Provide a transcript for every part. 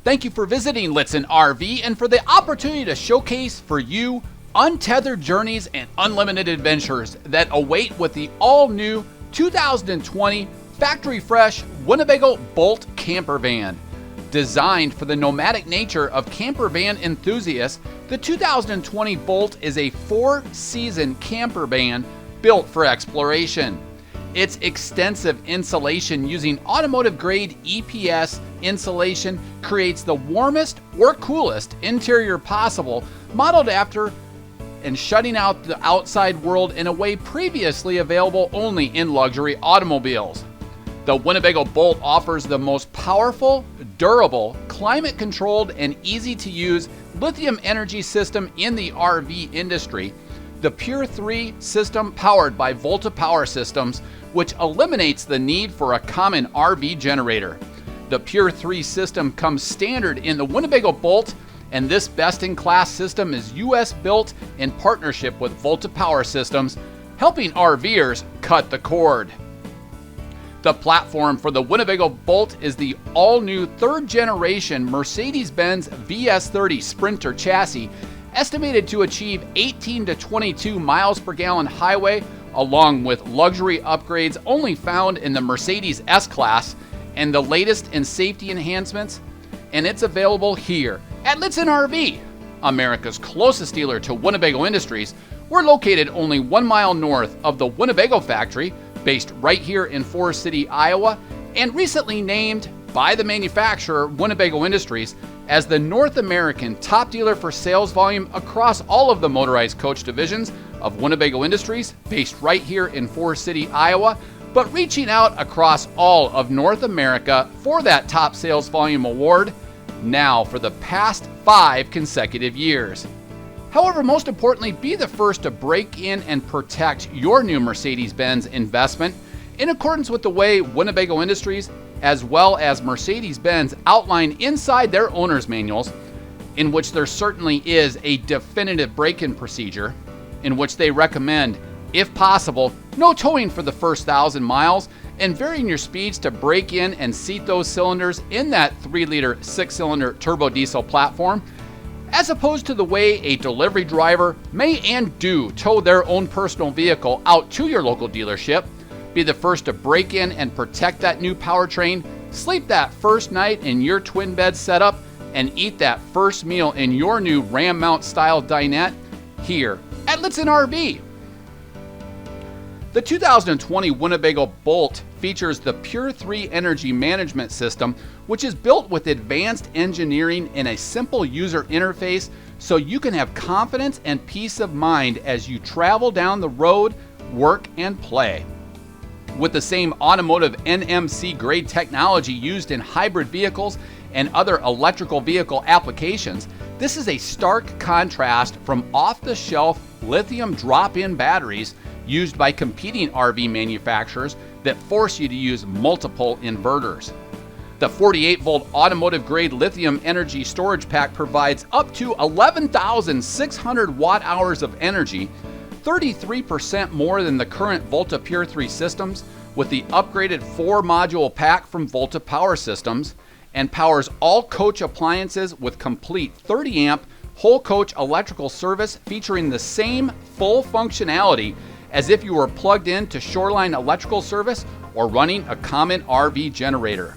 Thank you for visiting Litson RV and for the opportunity to showcase for you untethered journeys and unlimited adventures that await with the all-new 2020 factory fresh Winnebago Boldt camper van. Designed for the nomadic nature of camper van enthusiasts, the 2020 Boldt is a 4-season camper van built for exploration. Its extensive insulation using automotive-grade EPS insulation creates the warmest or coolest interior possible, modeled after and shutting out the outside world in a way previously available only in luxury automobiles. The Winnebago Boldt offers the most powerful, durable, climate-controlled, and easy-to-use lithium energy system in the RV industry, the Pure 3 system powered by Volta Power Systems, which eliminates the need for a common RV generator. The Pure 3 system comes standard in the Winnebago Boldt, and this best-in-class system is US built in partnership with Volta Power Systems, helping RVers cut the cord. The platform for the Winnebago Boldt is the all-new third-generation Mercedes Benz VS30 Sprinter chassis, estimated to achieve 18 to 22 miles per gallon highway, along with luxury upgrades only found in the Mercedes S-Class and the latest in safety enhancements, and it's available here at Litson RV, America's closest dealer to Winnebago Industries. We're located only 1 mile north of the Winnebago factory, based right here in Forest City, Iowa, and recently named by the manufacturer Winnebago Industries as the North American top dealer for sales volume across all of the motorized coach divisions of Winnebago Industries, based right here in Forest City, Iowa, but reaching out across all of North America for that top sales volume award now for the past 5 consecutive years. However, most importantly, be the first to break in and protect your new Mercedes-Benz investment in accordance with the way Winnebago Industries as well as Mercedes-Benz outline inside their owner's manuals, in which there certainly is a definitive break-in procedure in which they recommend, if possible, no towing for the first 1,000 miles and varying your speeds to break in and seat those cylinders in that 3-liter 6-cylinder turbo diesel platform, as opposed to the way a delivery driver may and do tow their own personal vehicle out to your local dealership. Be the first to break in and protect that new powertrain, sleep that first night in your twin bed setup, and eat that first meal in your new Ram Mount style dinette here at Litson RV. The 2020 Winnebago Boldt features the Pure 3 energy management system, which is built with advanced engineering and a simple user interface so you can have confidence and peace of mind as you travel down the road, work, and play. With the same automotive NMC grade technology used in hybrid vehicles and other electrical vehicle applications, this is a stark contrast from off-the-shelf lithium drop-in batteries used by competing RV manufacturers that force you to use multiple inverters. The 48-volt automotive-grade lithium energy storage pack provides up to 11,600 watt-hours of energy, 33% more than the current Volta Pure 3 systems, with the upgraded 4-module pack from Volta Power Systems, and powers all coach appliances with complete 30-amp whole coach electrical service featuring the same full functionality as if you were plugged in to Shoreline electrical service or running a common RV generator.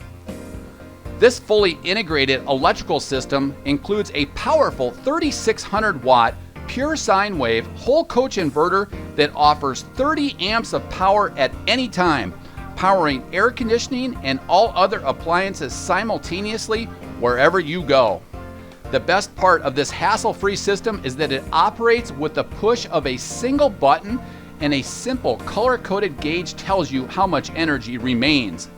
This fully integrated electrical system includes a powerful 3,600 watt pure sine wave whole coach inverter that offers 30 amps of power at any time, powering air conditioning and all other appliances simultaneously wherever you go. The best part of this hassle-free system is that it operates with the push of a single button, and a simple color-coded gauge tells you how much energy remains.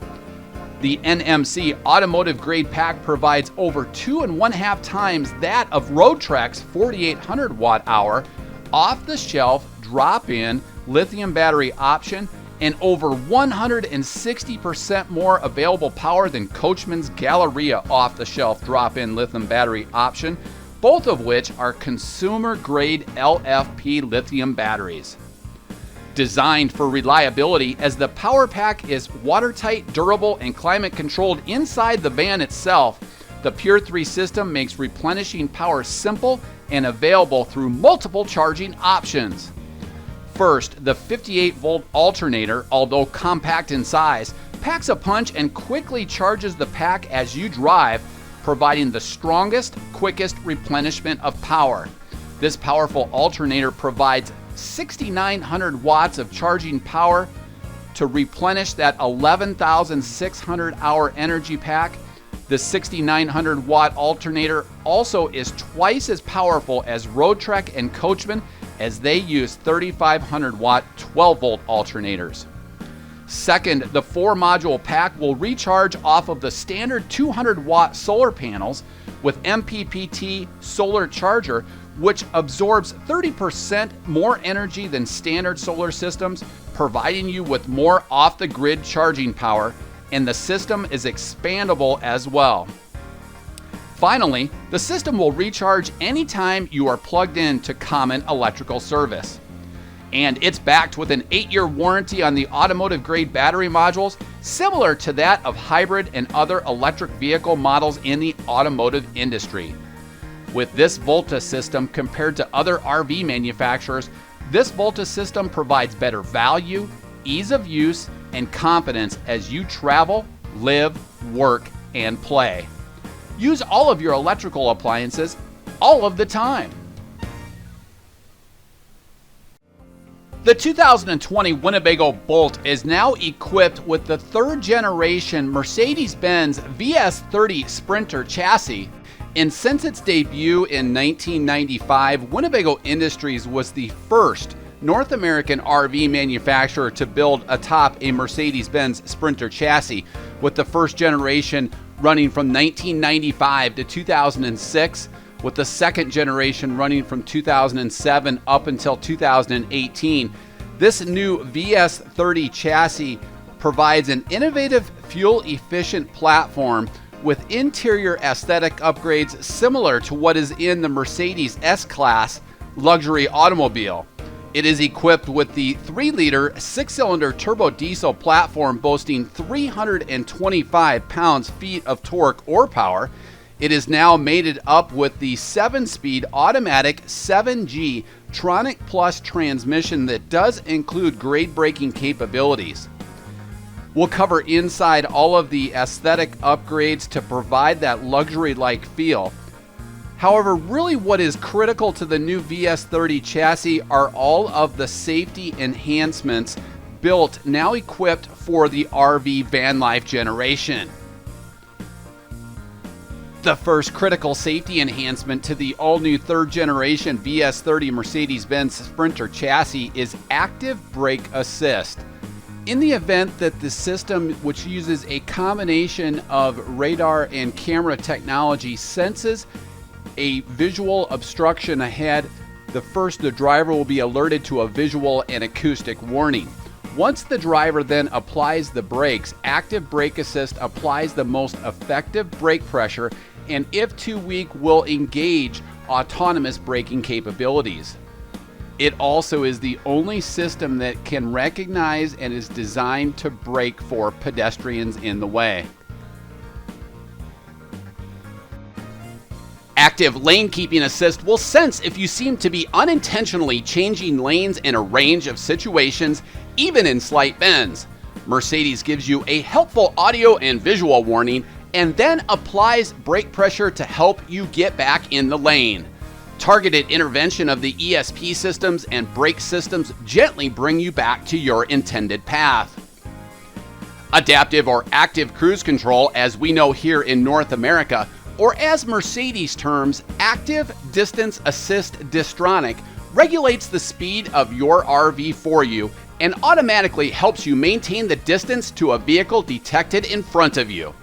The NMC automotive grade pack provides over 2.5 times that of Roadtrek's 4,800 watt hour off-the-shelf drop-in lithium battery option, and over 160% more available power than Coachman's Galleria off-the-shelf drop-in lithium battery option, both of which are consumer-grade LFP lithium batteries. Designed for reliability, as the power pack is watertight, durable, and climate-controlled inside the van itself, The Pure 3 system makes replenishing power simple and available through multiple charging options. First, the 58-volt alternator, although compact in size, packs a punch and quickly charges the pack as you drive, providing the strongest, quickest replenishment of power. This powerful alternator provides 6,900 watts of charging power to replenish that 11,600 hour energy pack. The 6,900 watt alternator also is twice as powerful as Road Trek and Coachman, as they use 3,500 watt 12 volt alternators. Second, the 4-module pack will recharge off of the standard 200 watt solar panels with MPPT solar charger, which absorbs 30% more energy than standard solar systems, providing you with more off-the-grid charging power, and the system is expandable as well. Finally, the system will recharge anytime you are plugged in to common electrical service. And it's backed with an 8-year warranty on the automotive-grade battery modules, similar to that of hybrid and other electric vehicle models in the automotive industry. With this Volta system compared to other RV manufacturers, this Volta system provides better value, ease of use, and confidence as you travel, live, work, and play. Use all of your electrical appliances all of the time. The 2020 Winnebago Boldt is now equipped with the 3rd generation Mercedes Benz VS30 Sprinter chassis. And since its debut in 1995, Winnebago Industries was the first North American RV manufacturer to build atop a Mercedes-Benz Sprinter chassis, with the 1st generation running from 1995 to 2006, with the 2nd generation running from 2007 up until 2018. This new VS30 chassis provides an innovative, fuel-efficient platform with interior aesthetic upgrades similar to what is in the Mercedes S-Class luxury automobile. It is equipped with the 3-liter 6-cylinder turbo diesel platform boasting 325 pounds-feet of torque or power. It is now mated up with the 7-speed automatic 7G Distronic Plus transmission that does include grade-braking capabilities. We'll cover inside all of the aesthetic upgrades to provide that luxury-like feel. However, really what is critical to the new VS30 chassis are all of the safety enhancements built, now equipped for the RV van life generation. The first critical safety enhancement to the all-new 3rd generation VS30 Mercedes-Benz Sprinter chassis is active brake assist. In the event that the system, which uses a combination of radar and camera technology, senses a visual obstruction ahead, the driver will be alerted to a visual and acoustic warning. Once the driver then applies the brakes, active brake assist applies the most effective brake pressure, and if too weak, will engage autonomous braking capabilities. It also is the only system that can recognize and is designed to brake for pedestrians in the way. Active lane keeping assist will sense if you seem to be unintentionally changing lanes in a range of situations, even in slight bends. Mercedes gives you a helpful audio and visual warning and then applies brake pressure to help you get back in the lane. Targeted intervention of the ESP systems and brake systems gently bring you back to your intended path. Adaptive or active cruise control, as we know here in North America, or as Mercedes terms, active distance assist Distronic, regulates the speed of your RV for you and automatically helps you maintain the distance to a vehicle detected in front of you.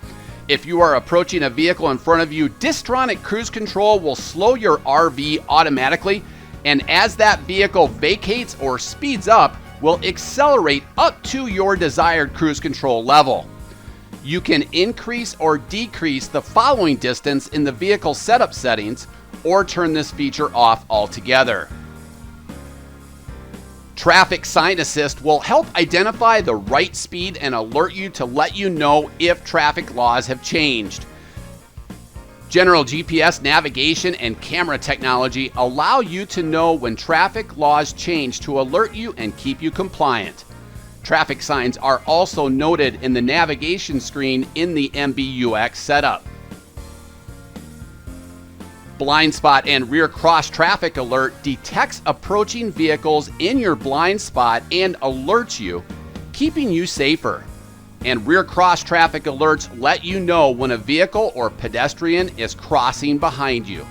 If you are approaching a vehicle in front of you, Distronic Cruise Control will slow your RV automatically, and as that vehicle vacates or speeds up, will accelerate up to your desired cruise control level. You can increase or decrease the following distance in the vehicle setup settings, or turn this feature off altogether. Traffic Sign Assist will help identify the right speed and alert you to let you know if traffic laws have changed. General GPS navigation and camera technology allow you to know when traffic laws change to alert you and keep you compliant. Traffic signs are also noted in the navigation screen in the MBUX setup. Blind spot and rear cross traffic alert detects approaching vehicles in your blind spot and alerts you, keeping you safer. And rear cross traffic alerts let you know when a vehicle or pedestrian is crossing behind you.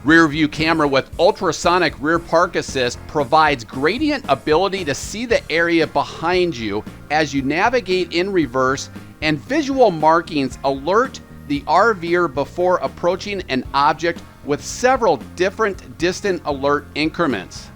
Rearview camera with ultrasonic rear park assist provides gradient ability to see the area behind you as you navigate in reverse, and visual markings alert the RVer before approaching an object with several different distant alert increments.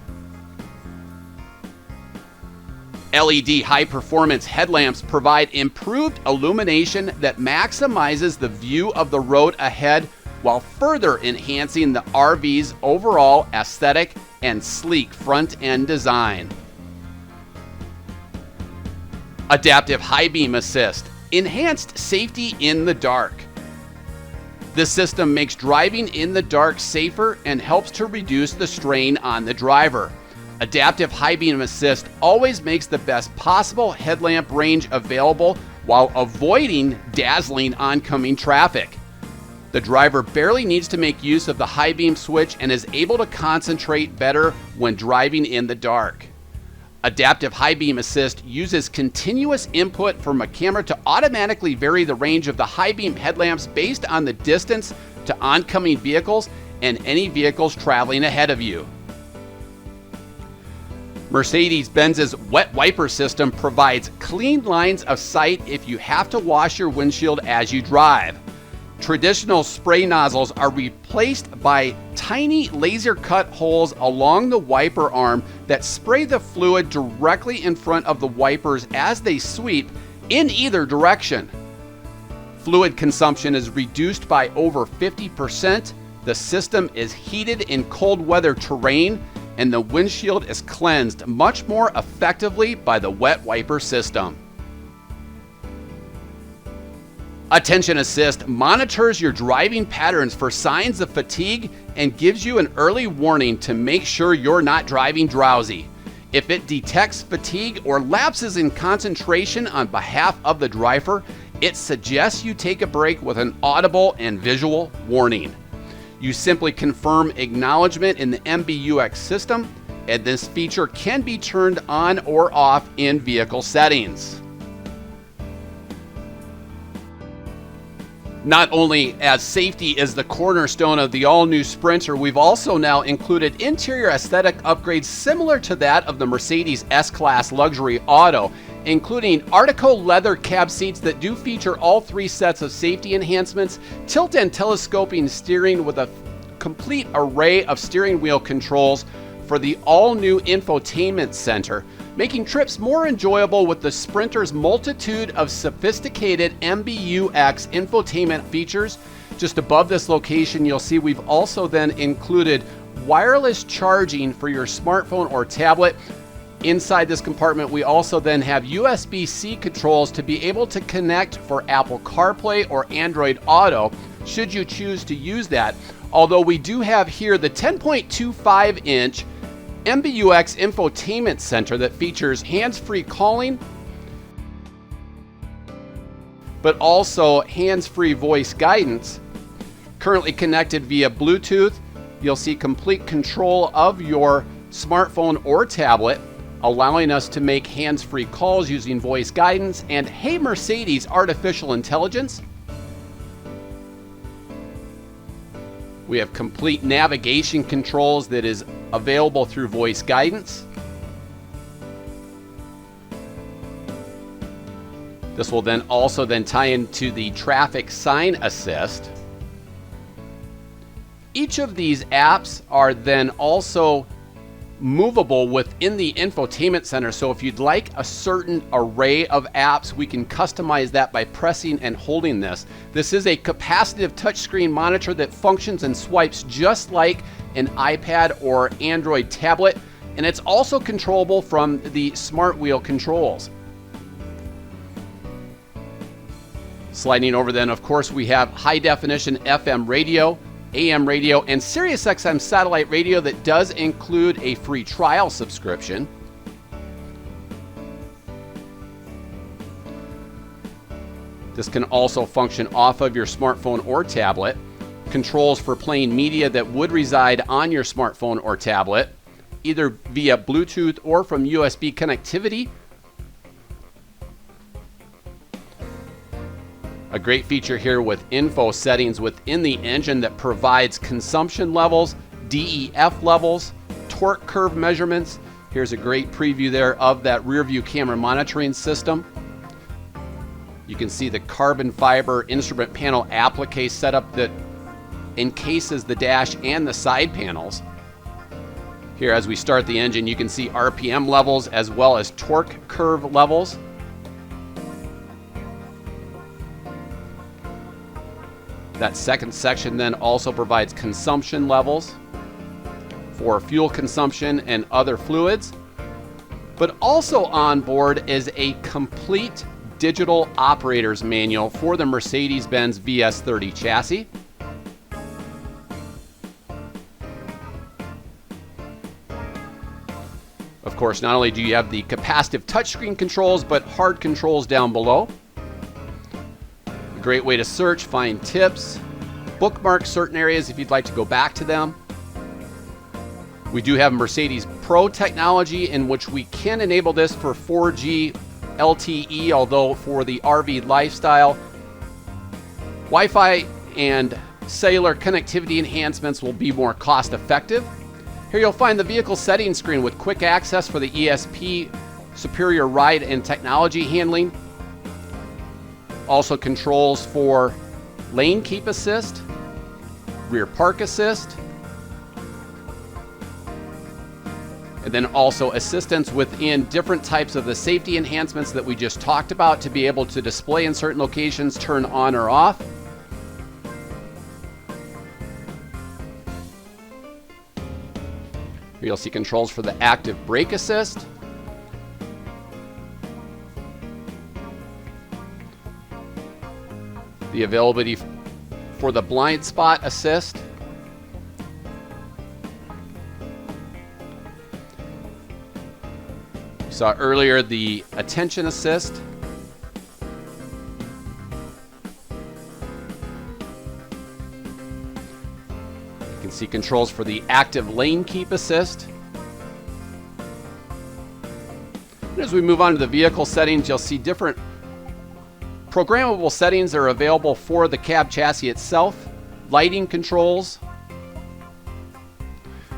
LED high-performance headlamps provide improved illumination that maximizes the view of the road ahead while further enhancing the RV's overall aesthetic and sleek front-end design. Adaptive Highbeam Assist, enhanced safety in the dark. This system makes driving in the dark safer and helps to reduce the strain on the driver. Adaptive Highbeam Assist always makes the best possible headlamp range available while avoiding dazzling oncoming traffic. The driver barely needs to make use of the high beam switch and is able to concentrate better when driving in the dark. Adaptive High Beam Assist uses continuous input from a camera to automatically vary the range of the high beam headlamps based on the distance to oncoming vehicles and any vehicles traveling ahead of you. Mercedes Benz's wet wiper system provides clean lines of sight if you have to wash your windshield as you drive. Traditional spray nozzles are replaced by tiny laser cut holes along the wiper arm that spray the fluid directly in front of the wipers as they sweep in either direction. Fluid consumption is reduced by over 50%. The system is heated in cold weather terrain, and the windshield is cleansed much more effectively by the wet wiper system. Attention Assist monitors your driving patterns for signs of fatigue and gives you an early warning to make sure you're not driving drowsy. If it detects fatigue or lapses in concentration on behalf of the driver, it suggests you take a break with an audible and visual warning. You simply confirm acknowledgement in the MBUX system, and this feature can be turned on or off in vehicle settings. Not only as safety is the cornerstone of the all-new Sprinter, we've also now included interior aesthetic upgrades similar to that of the Mercedes S-Class luxury auto, including Artico leather cab seats that do feature all three sets of safety enhancements, tilt and telescoping steering with a complete array of steering wheel controls for the all-new infotainment center, making trips more enjoyable with the Sprinter's multitude of sophisticated MBUX infotainment features. Just above this location, you'll see we've also then included wireless charging for your smartphone or tablet. Inside this compartment, we also then have USB-C controls to be able to connect for Apple CarPlay or Android Auto, should you choose to use that. Although we do have here the 10.25-inch MBUX infotainment center that features hands-free calling, but also hands-free voice guidance. Currently connected via Bluetooth, you'll see complete control of your smartphone or tablet, allowing us to make hands-free calls using voice guidance and Hey Mercedes artificial intelligence. We have complete navigation controls that is available through voice guidance. This will then also tie into the traffic sign assist. Each of these apps are then also movable within the infotainment center. So if you'd like a certain array of apps, we can customize that by pressing and holding this. This is a capacitive touchscreen monitor that functions and swipes just like an iPad or Android tablet, and it's also controllable from the smart wheel controls. Sliding over then, of course, we have high definition FM radio, AM radio, and Sirius XM satellite radio that does include a free trial subscription. This can also function off of your smartphone or tablet. Controls for playing media that would reside on your smartphone or tablet, either via Bluetooth or from USB connectivity. A great feature here with info settings within the engine that provides consumption levels, DEF levels, torque curve measurements. Here's a great preview there of that rear view camera monitoring system. You can see the carbon fiber instrument panel applique setup that encases the dash and the side panels. Here, as we start the engine, you can see RPM levels as well as torque curve levels. That second section then also provides consumption levels for fuel consumption and other fluids. But also on board is a complete digital operator's manual for the Mercedes Benz VS30 chassis. Of course, not only do you have the capacitive touchscreen controls, but hard controls down below. A great way to search, find tips, bookmark certain areas if you'd like to go back to them. We do have Mercedes Pro technology in which we can enable this for 4G LTE, although for the RV lifestyle, Wi-Fi and cellular connectivity enhancements will be more cost effective. Here you'll find the vehicle settings screen with quick access for the ESP, superior ride and technology handling. Also controls for lane keep assist, rear park assist, and then also assistance within different types of the safety enhancements that we just talked about to be able to display in certain locations, turn on or off. Here you'll see controls for the active brake assist. The availability for the blind spot assist. You saw earlier the attention assist. You can see controls for the active lane keep assist. And as we move on to the vehicle settings, you'll see different programmable settings that are available for the cab chassis itself, lighting controls,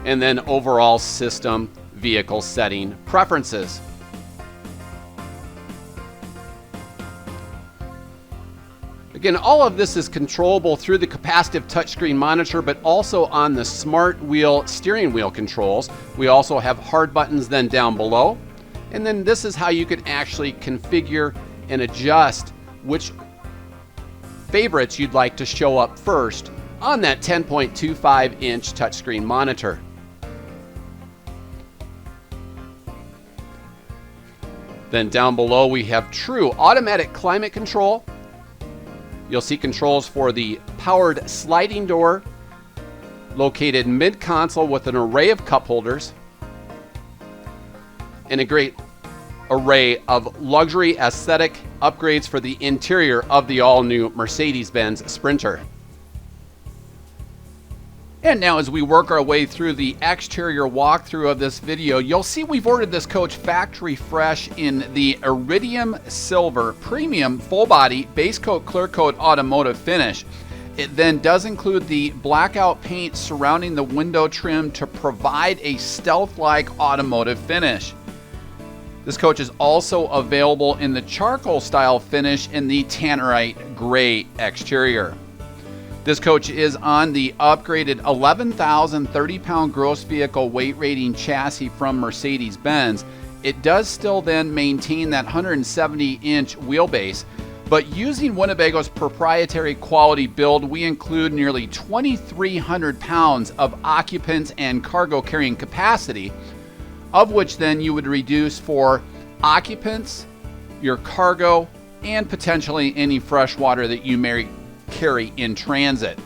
and then overall system vehicle setting preferences. Again, all of this is controllable through the capacitive touchscreen monitor, but also on the smart wheel steering wheel controls. We also have hard buttons then down below. And then this is how you can actually configure and adjust which favorites you'd like to show up first on that 10.25-inch touchscreen monitor. Then down below we have true automatic climate control. You'll see controls for the powered sliding door located mid-console with an array of cup holders and a great array of luxury aesthetic upgrades for the interior of the all-new Mercedes-Benz Sprinter. And now as we work our way through the exterior walkthrough of this video, you'll see we've ordered this coach factory fresh in the Iridium Silver Premium Full Body Base Coat Clear Coat Automotive finish. It then does include the blackout paint surrounding the window trim to provide a stealth-like automotive finish. This coach is also available in the charcoal style finish in the tannerite gray exterior. This coach is on the upgraded 11,030-pound gross vehicle weight rating chassis from Mercedes-Benz. It does still then maintain that 170-inch wheelbase, but using Winnebago's proprietary quality build, we include nearly 2,300 pounds of occupants and cargo carrying capacity, of which then you would reduce for occupants, your cargo, and potentially any fresh water that you may carry in transit.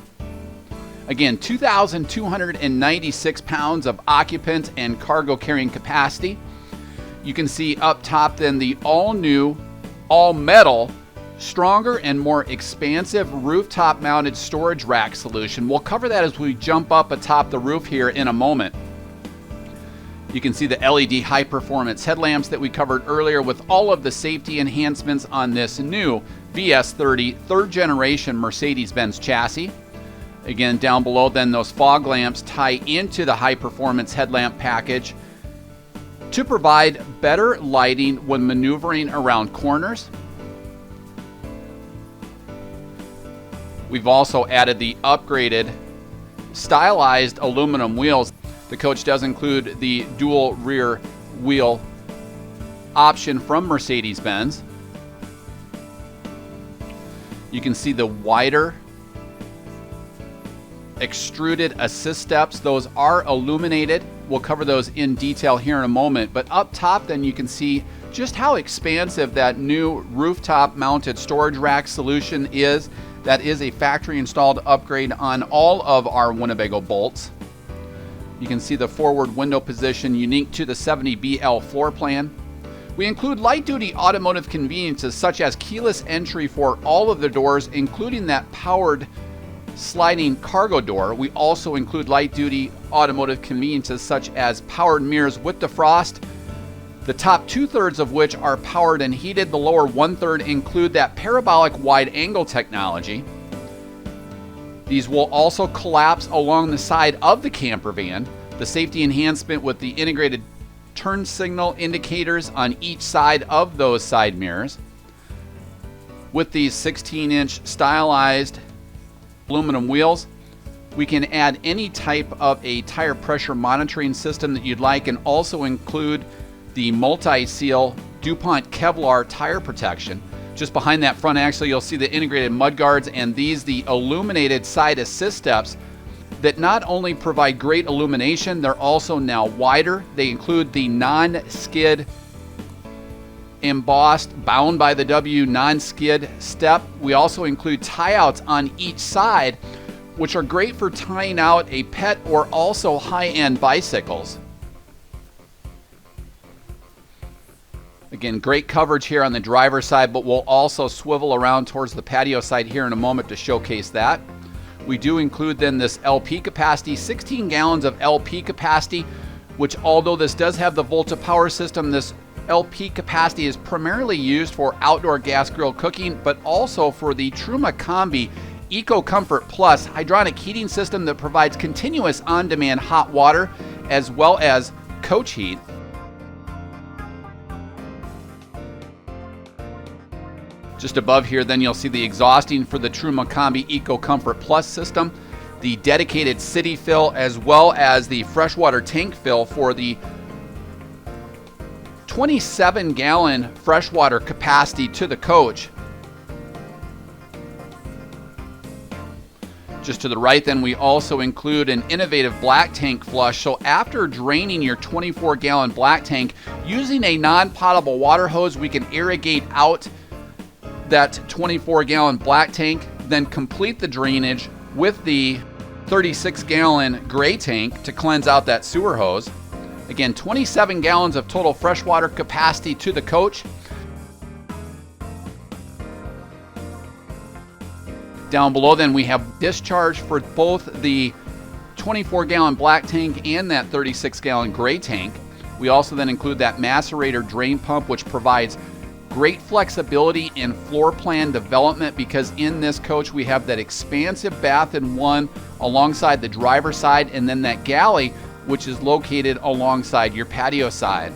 Again, 2,296 pounds of occupant and cargo carrying capacity. You can see up top then the all-new, all-metal, stronger and more expansive rooftop mounted storage rack solution. We'll cover that as we jump up atop the roof here in a moment. You can see the LED high performance headlamps that we covered earlier with all of the safety enhancements on this new VS30 third generation Mercedes Benz chassis. Again, down below then those fog lamps tie into the high performance headlamp package to provide better lighting when maneuvering around corners. We've also added the upgraded stylized aluminum wheels. The coach does include the dual rear wheel option from Mercedes-Benz. You can see the wider extruded assist steps. Those are illuminated. We'll cover those in detail here in a moment. But up top then you can see just how expansive that new rooftop mounted storage rack solution is. That is a factory installed upgrade on all of our Winnebago Boldts. You can see the forward window position unique to the 70BL floor plan. We include light duty automotive conveniences such as keyless entry for all of the doors, including that powered sliding cargo door. We also include light duty automotive conveniences such as powered mirrors with defrost, the top 2/3 of which are powered and heated. The lower 1/3 include that parabolic wide angle technology. These will also collapse along the side of the camper van. The safety enhancement with the integrated turn signal indicators on each side of those side mirrors. With these 16-inch stylized aluminum wheels, we can add any type of a tire pressure monitoring system that you'd like, and also include the multi-seal DuPont Kevlar tire protection. Just behind that front axle, you'll see the integrated mud guards, and these the illuminated side assist steps that not only provide great illumination, they're also now wider. They include the non-skid embossed bound by the W non-skid step. We also include tie-outs on each side, which are great for tying out a pet or also high-end bicycles. Again, great coverage here on the driver's side, but we'll also swivel around towards the patio side here in a moment to showcase that. We do include then this LP capacity, 16 gallons of LP capacity, which although this does have the Volta Power System, this LP capacity is primarily used for outdoor gas grill cooking, but also for the Truma Combi Eco Comfort Plus hydronic heating system that provides continuous on-demand hot water as well as coach heat. Just above here then you'll see the exhausting for the Truma Combi Eco Comfort Plus system, the dedicated city fill, as well as the freshwater tank fill for the 27-gallon freshwater capacity to the coach. Just to the right then we also include an innovative black tank flush. So after draining your 24-gallon black tank using a non-potable water hose, we can irrigate out that 24-gallon black tank, then complete the drainage with the 36-gallon gray tank to cleanse out that sewer hose. Again, 27 gallons of total freshwater capacity to the coach. Down below then we have discharge for both the 24-gallon black tank and that 36-gallon gray tank. We also then include that macerator drain pump, which provides great flexibility in floor plan development, because in this coach we have that expansive bath in one alongside the driver's side, and then that galley which is located alongside your patio side.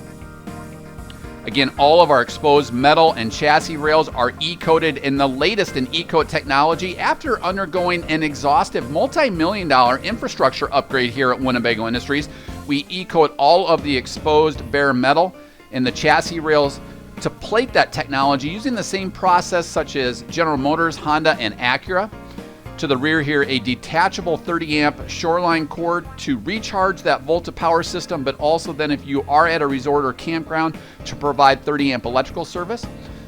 Again, all of our exposed metal and chassis rails are E-coated in the latest in E-coat technology after undergoing an exhaustive multi-million-dollar infrastructure upgrade here at Winnebago Industries. We E-coat all of the exposed bare metal in the chassis rails to plate that technology using the same process such as General Motors, Honda, and Acura. To the rear here, a detachable 30-amp shoreline cord to recharge that Volta Power System, but also then if you are at a resort or campground to provide 30-amp electrical service.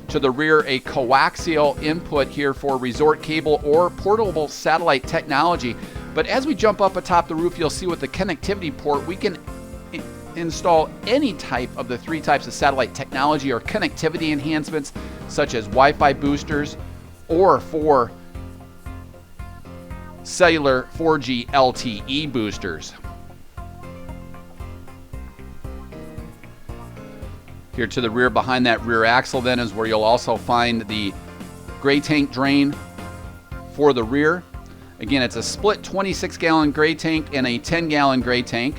To the rear, a coaxial input here for resort cable or portable satellite technology. But as we jump up atop the roof, you'll see with the connectivity port, we can install any type of the 3 types of satellite technology or connectivity enhancements, such as Wi-Fi boosters or for cellular 4G LTE boosters. Here to the rear, behind that rear axle then, is where you'll also find the gray tank drain for the rear. Again, it's a split 26-gallon gray tank and a 10-gallon gray tank.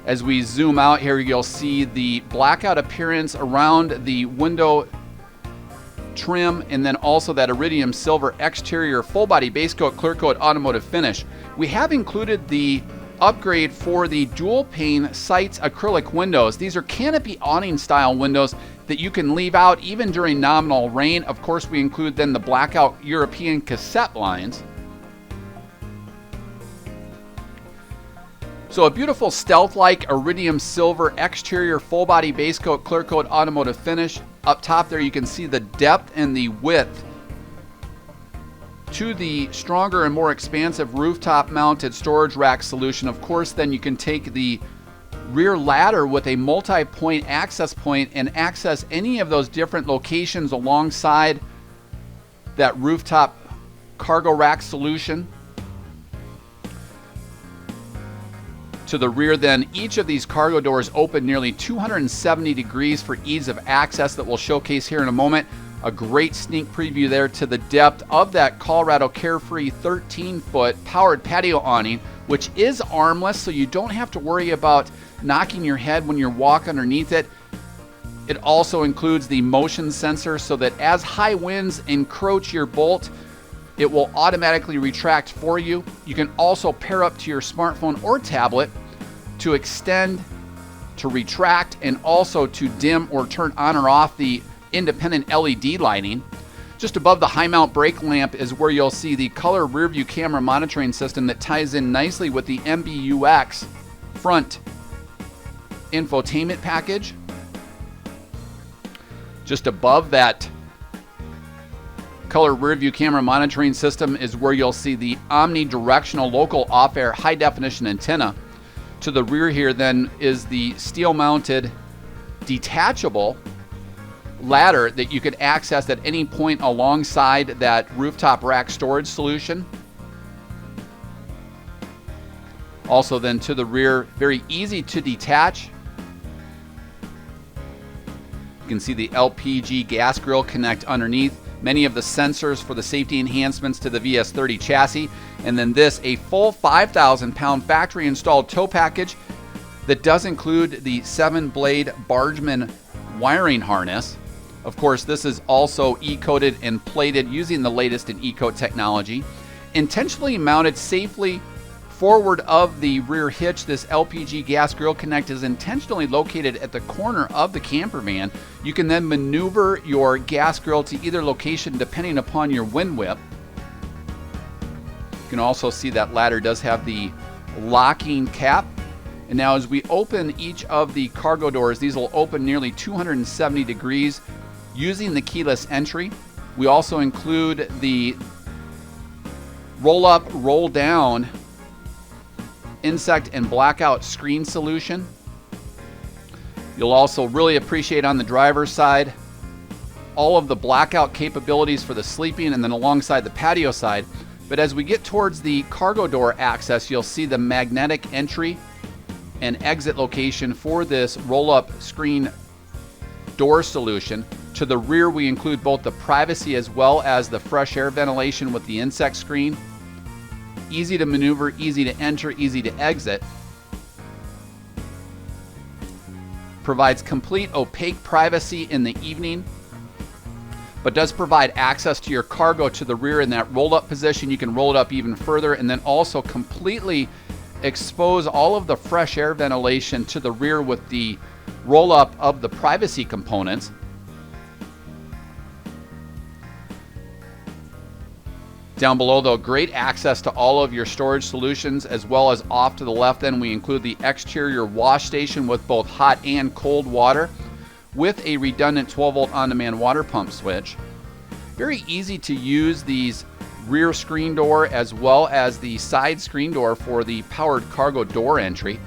As we zoom out here, you'll see the blackout appearance around the window trim, and then also that iridium silver exterior full body base coat, clear coat automotive finish. We have included the upgrade for the dual pane sights acrylic windows. These are canopy awning style windows that you can leave out even during nominal rain. Of course, we include then the blackout European cassette lines. So a beautiful stealth-like iridium silver exterior full body base coat, clear coat automotive finish. Up top there you can see the depth and the width to the stronger and more expansive rooftop mounted storage rack solution. Of course, then you can take the rear ladder with a multi-point access point and access any of those different locations alongside that rooftop cargo rack solution. To the rear then, each of these cargo doors open nearly 270 degrees for ease of access that we'll showcase here in a moment. A great sneak preview there to the depth of that Colorado Carefree 13-foot powered patio awning, which is armless, so you don't have to worry about knocking your head when you walk underneath it. It also includes the motion sensor so that as high winds encroach your Boldt, it will automatically retract for you. You can also pair up to your smartphone or tablet to extend, to retract, and also to dim or turn on or off the independent LED lighting. Just above the high mount brake lamp is where you'll see the color rear view camera monitoring system that ties in nicely with the MBUX front infotainment package. Just above that color rear view camera monitoring system is where you'll see the omnidirectional local off-air high definition antenna. To the rear here then is the steel mounted detachable ladder that you could access at any point alongside that rooftop rack storage solution. Also then to the rear, very easy to detach. You can see the LPG gas grill connect underneath. Many of the sensors for the safety enhancements to the VS30 chassis. And then this, a full 5,000-pound factory installed tow package that does include the 7-blade Bargeman wiring harness. Of course, this is also E-coated and plated using the latest in E-coat technology. Intentionally mounted safely forward of the rear hitch, this LPG gas grill connect is intentionally located at the corner of the camper van. You can then maneuver your gas grill to either location depending upon your wind whip. You can also see that ladder does have the locking cap. And now as we open each of the cargo doors, these will open nearly 270 degrees using the keyless entry. We also include the roll up, roll down insect and blackout screen solution. You'll also really appreciate on the driver's side all of the blackout capabilities for the sleeping and then alongside the patio side. But as we get towards the cargo door access, you'll see the magnetic entry and exit location for this roll-up screen door solution. To the rear, we include both the privacy as well as the fresh air ventilation with the insect screen. Easy to maneuver, easy to enter, easy to exit. Provides complete opaque privacy in the evening, but does provide access to your cargo to the rear in that roll-up position. You can roll it up even further and then also completely expose all of the fresh air ventilation to the rear with the roll-up of the privacy components. Down below, though, great access to all of your storage solutions, as well as off to the left then we include the exterior wash station with both hot and cold water. with a redundant 12-volt on-demand water pump switch. Very easy to use these rear screen door as well as the side screen door for the powered cargo door entry.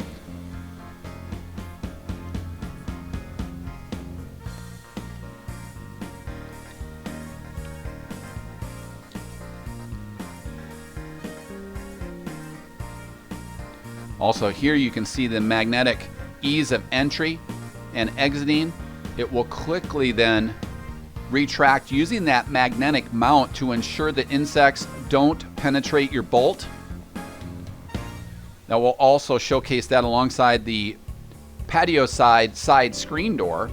Also here you can see the magnetic ease of entry and exiting. It will quickly then retract using that magnetic mount to ensure that insects don't penetrate your bolt. That will also showcase that alongside the patio side screen door.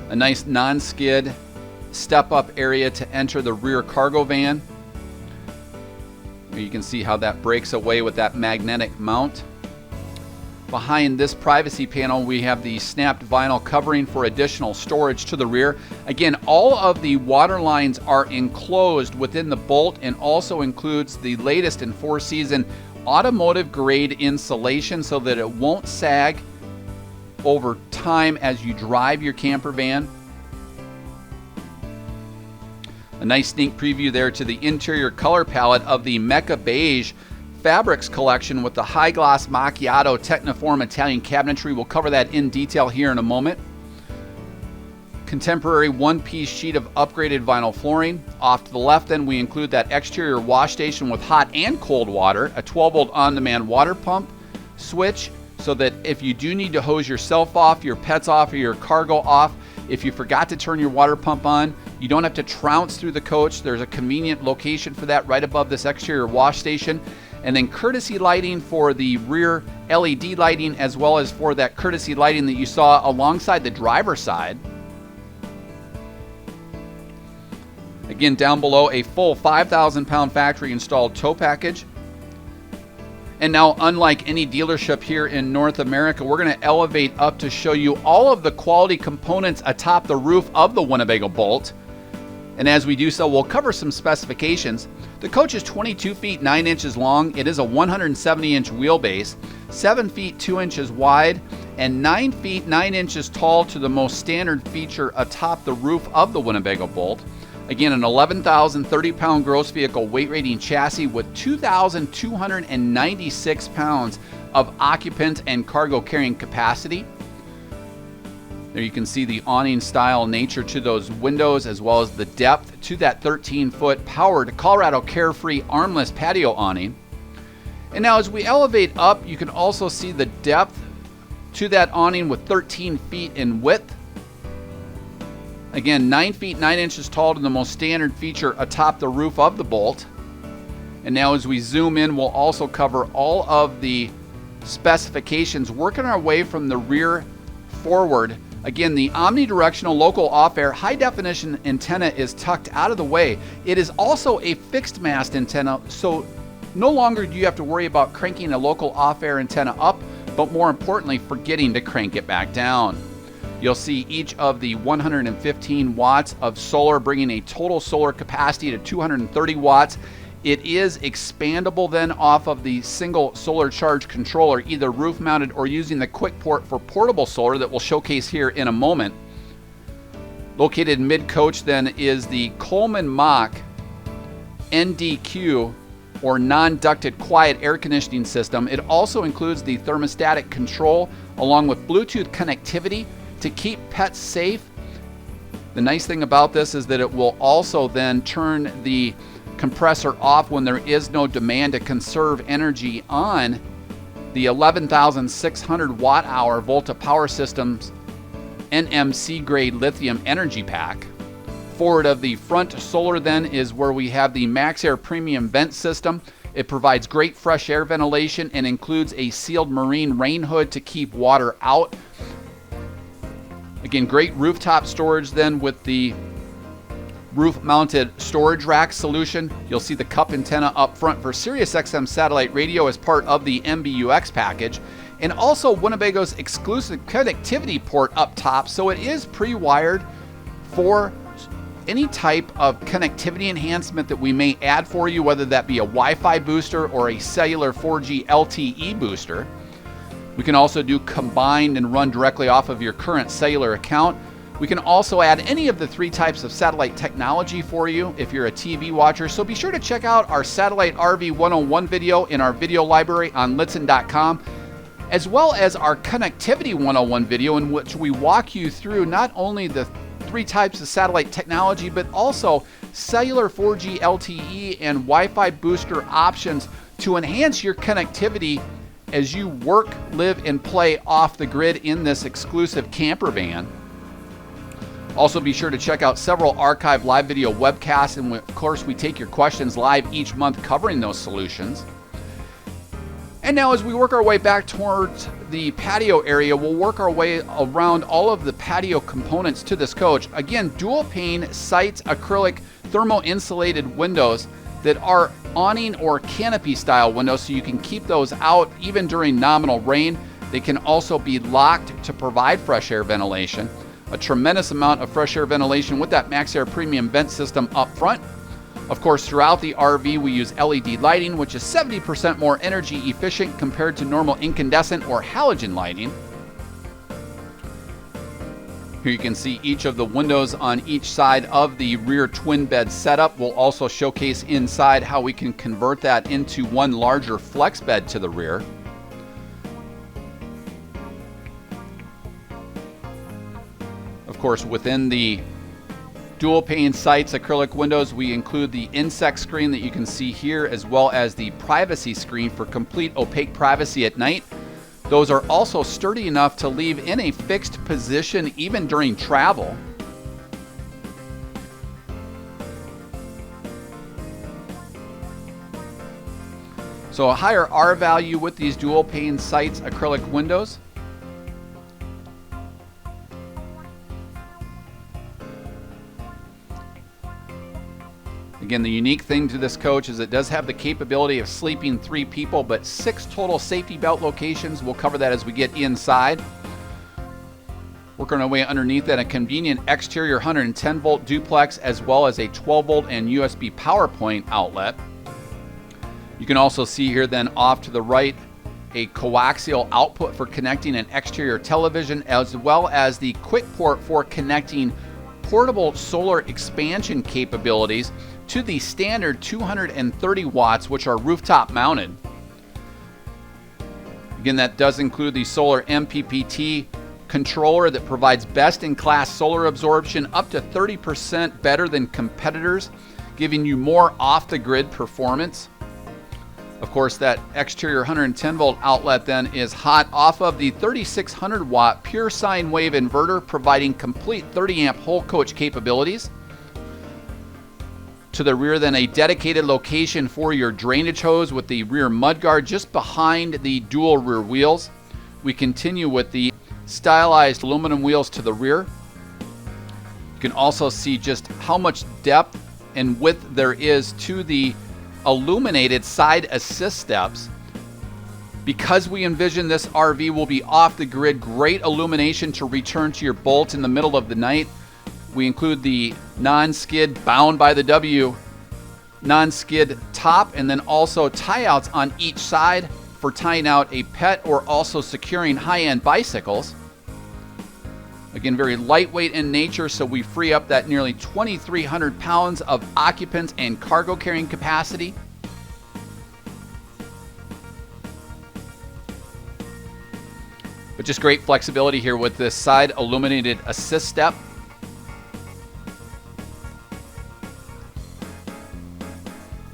A nice non-skid step-up area to enter the rear cargo van. You can see how that breaks away with that magnetic mount. Behind this privacy panel, we have the snapped vinyl covering for additional storage to the rear. Again, all of the water lines are enclosed within the Boldt and also includes the latest in 4-season automotive grade insulation so that it won't sag over time as you drive your camper van. A nice sneak preview there to the interior color palette of the Mecha Beige Fabrics collection with the high gloss macchiato Techniform Italian cabinetry. We'll cover that in detail here in a moment. Contemporary one-piece sheet of upgraded vinyl flooring. Off to the left then we include that exterior wash station with hot and cold water, a 12-volt on-demand water pump switch so that if you do need to hose yourself off, your pets off, or your cargo off, if you forgot to turn your water pump on, you don't have to trounce through the coach. There's a convenient location for that right above this exterior wash station. And then courtesy lighting for the rear LED lighting as well as for that courtesy lighting that you saw alongside the driver's side. Again, down below, a full 5,000-pound factory installed tow package. And now, unlike any dealership here in North America, we're going to elevate up to show you all of the quality components atop the roof of the Winnebago Boldt. And as we do so, we'll cover some specifications. The coach is 22 feet 9 inches long. It is a 170-inch wheelbase, 7 feet 2 inches wide, and 9 feet 9 inches tall to the most standard feature atop the roof of the Winnebago Boldt. Again, an 11,030-pound gross vehicle weight rating chassis with 2,296 pounds of occupant and cargo carrying capacity. There you can see the awning style nature to those windows as well as the depth to that 13-foot powered Colorado Carefree armless patio awning. And now as we elevate up, you can also see the depth to that awning with 13 feet in width. Again, 9 feet 9 inches tall to the most standard feature atop the roof of the Boldt. And now as we zoom in, we'll also cover all of the specifications, working our way from the rear forward. Again, the omnidirectional local off-air high-definition antenna is tucked out of the way. It is also a fixed-mast antenna, so no longer do you have to worry about cranking a local off-air antenna up, but more importantly, forgetting to crank it back down. You'll see each of the 115 watts of solar, bringing a total solar capacity to 230 watts. It is expandable then off of the single solar charge controller, either roof mounted or using the quick port for portable solar that we'll showcase here in a moment. Located mid-coach then is the Coleman Mach NDQ or non-ducted quiet air conditioning system. It also includes the thermostatic control along with Bluetooth connectivity to keep pets safe. The nice thing about this is that it will also then turn the compressor off when there is no demand to conserve energy on the 11,600 watt-hour Volta Power Systems NMC grade lithium energy pack. Forward of the front solar then is where we have the MaxAir premium vent system. It provides great fresh air ventilation and includes a sealed marine rain hood to keep water out. Again, great rooftop storage then with the roof-mounted storage rack solution. You'll see the cup antenna up front for Sirius XM satellite radio as part of the MBUX package, and also Winnebago's exclusive connectivity port up top, so it is pre-wired for any type of connectivity enhancement that we may add for you, whether that be a Wi-Fi booster or a cellular 4G LTE booster. We can also do combined and run directly off of your current cellular account. We can also add any of the 3 types of satellite technology for you if you're a TV watcher. So be sure to check out our Satellite RV 101 video in our video library on Lichtsinn.com, as well as our Connectivity 101 video, in which we walk you through not only the 3 types of satellite technology, but also cellular 4G LTE and Wi-Fi booster options to enhance your connectivity as you work, live, and play off the grid in this exclusive camper van. Also, be sure to check out several archived live video webcasts, and of course, we take your questions live each month covering those solutions. And now, as we work our way back towards the patio area, we'll work our way around all of the patio components to this coach. Again, dual pane sights, acrylic thermo-insulated windows that are awning or canopy style windows, so you can keep those out even during nominal rain. They can also be locked to provide fresh air ventilation. A tremendous amount of fresh air ventilation with that MaxxAir premium vent system up front. Of course, throughout the RV, we use LED lighting, which is 70% more energy efficient compared to normal incandescent or halogen lighting. Here you can see each of the windows on each side of the rear twin bed setup. We'll also showcase inside how we can convert that into one larger flex bed to the rear. Of course, within the dual pane sights acrylic windows, we include the insect screen that you can see here, as well as the privacy screen for complete opaque privacy at night. Those are also sturdy enough to leave in a fixed position even during travel. So a higher R value with these dual pane sights acrylic windows. Again, the unique thing to this coach is it does have the capability of sleeping 3 people, but 6 total safety belt locations. We'll cover that as we get inside. Working our way underneath that, a convenient exterior 110 volt duplex, as well as a 12 volt and USB power point outlet. You can also see here then off to the right a coaxial output for connecting an exterior television, as well as the quick port for connecting portable solar expansion capabilities to the standard 230 watts, which are rooftop mounted. Again, that does include the solar MPPT controller that provides best-in-class solar absorption, up to 30% better than competitors, giving you more off-the-grid performance. Of course, that exterior 110 volt outlet then is hot off of the 3600 watt pure sine wave inverter, providing complete 30 amp whole coach capabilities. To the rear then, a dedicated location for your drainage hose with the rear mudguard just behind the dual rear wheels. We continue with the stylized aluminum wheels to the rear. You can also see just how much depth and width there is to the illuminated side assist steps. Because we envision this RV will be off the grid, great illumination to return to your Boldt in the middle of the night. We include the non-skid bound by the W non-skid top, and then also tie outs on each side for tying out a pet or also securing high-end bicycles. Again, very lightweight in nature, so we free up that nearly 2,300 pounds of occupants and cargo carrying capacity. But just great flexibility here with this side illuminated assist step.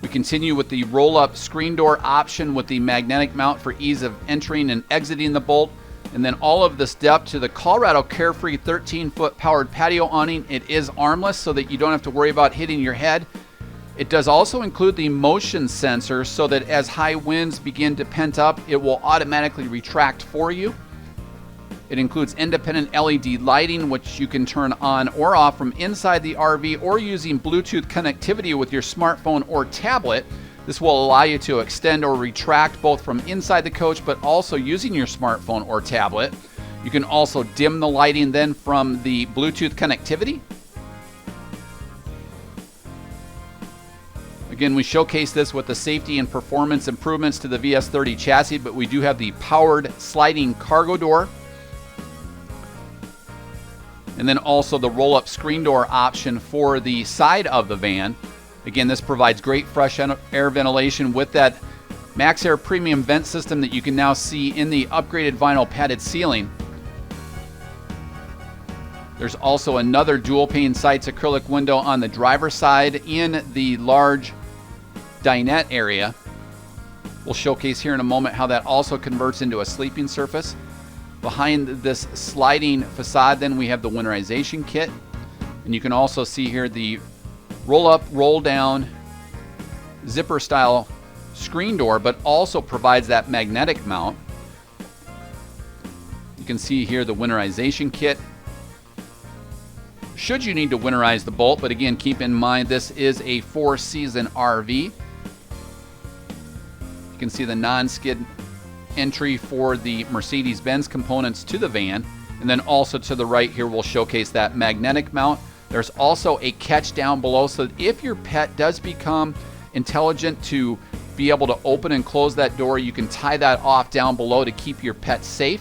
We continue with the roll-up screen door option with the magnetic mount for ease of entering and exiting the Boldt. And then all of this depth to the Colorado Carefree 13-foot powered patio awning. It is armless so that you don't have to worry about hitting your head. It does also include the motion sensor so that as high winds begin to pent up, it will automatically retract for you. It includes independent LED lighting, which you can turn on or off from inside the RV or using Bluetooth connectivity with your smartphone or tablet. This will allow you to extend or retract both from inside the coach, but also using your smartphone or tablet. You can also dim the lighting then from the Bluetooth connectivity. Again, we showcase this with the safety and performance improvements to the VS30 chassis, but we do have the powered sliding cargo door. And then also the roll-up screen door option for the side of the van. Again, this provides great fresh air ventilation with that Max Air premium vent system that you can now see in the upgraded vinyl padded ceiling. There's also another dual pane sights acrylic window on the driver's side in the large dinette area. We'll showcase here in a moment how that also converts into a sleeping surface. Behind this sliding facade, then we have the winterization kit. And you can also see here the roll up, roll down, zipper style screen door, but also provides that magnetic mount. You can see here the winterization kit. Should you need to winterize the Boldt, but again, keep in mind this is a 4-season RV. You can see the non-skid entry for the Mercedes Benz components to the van. And then also to the right here, we'll showcase that magnetic mount. There's also a catch down below, so that if your pet does become intelligent to be able to open and close that door, you can tie that off down below to keep your pet safe.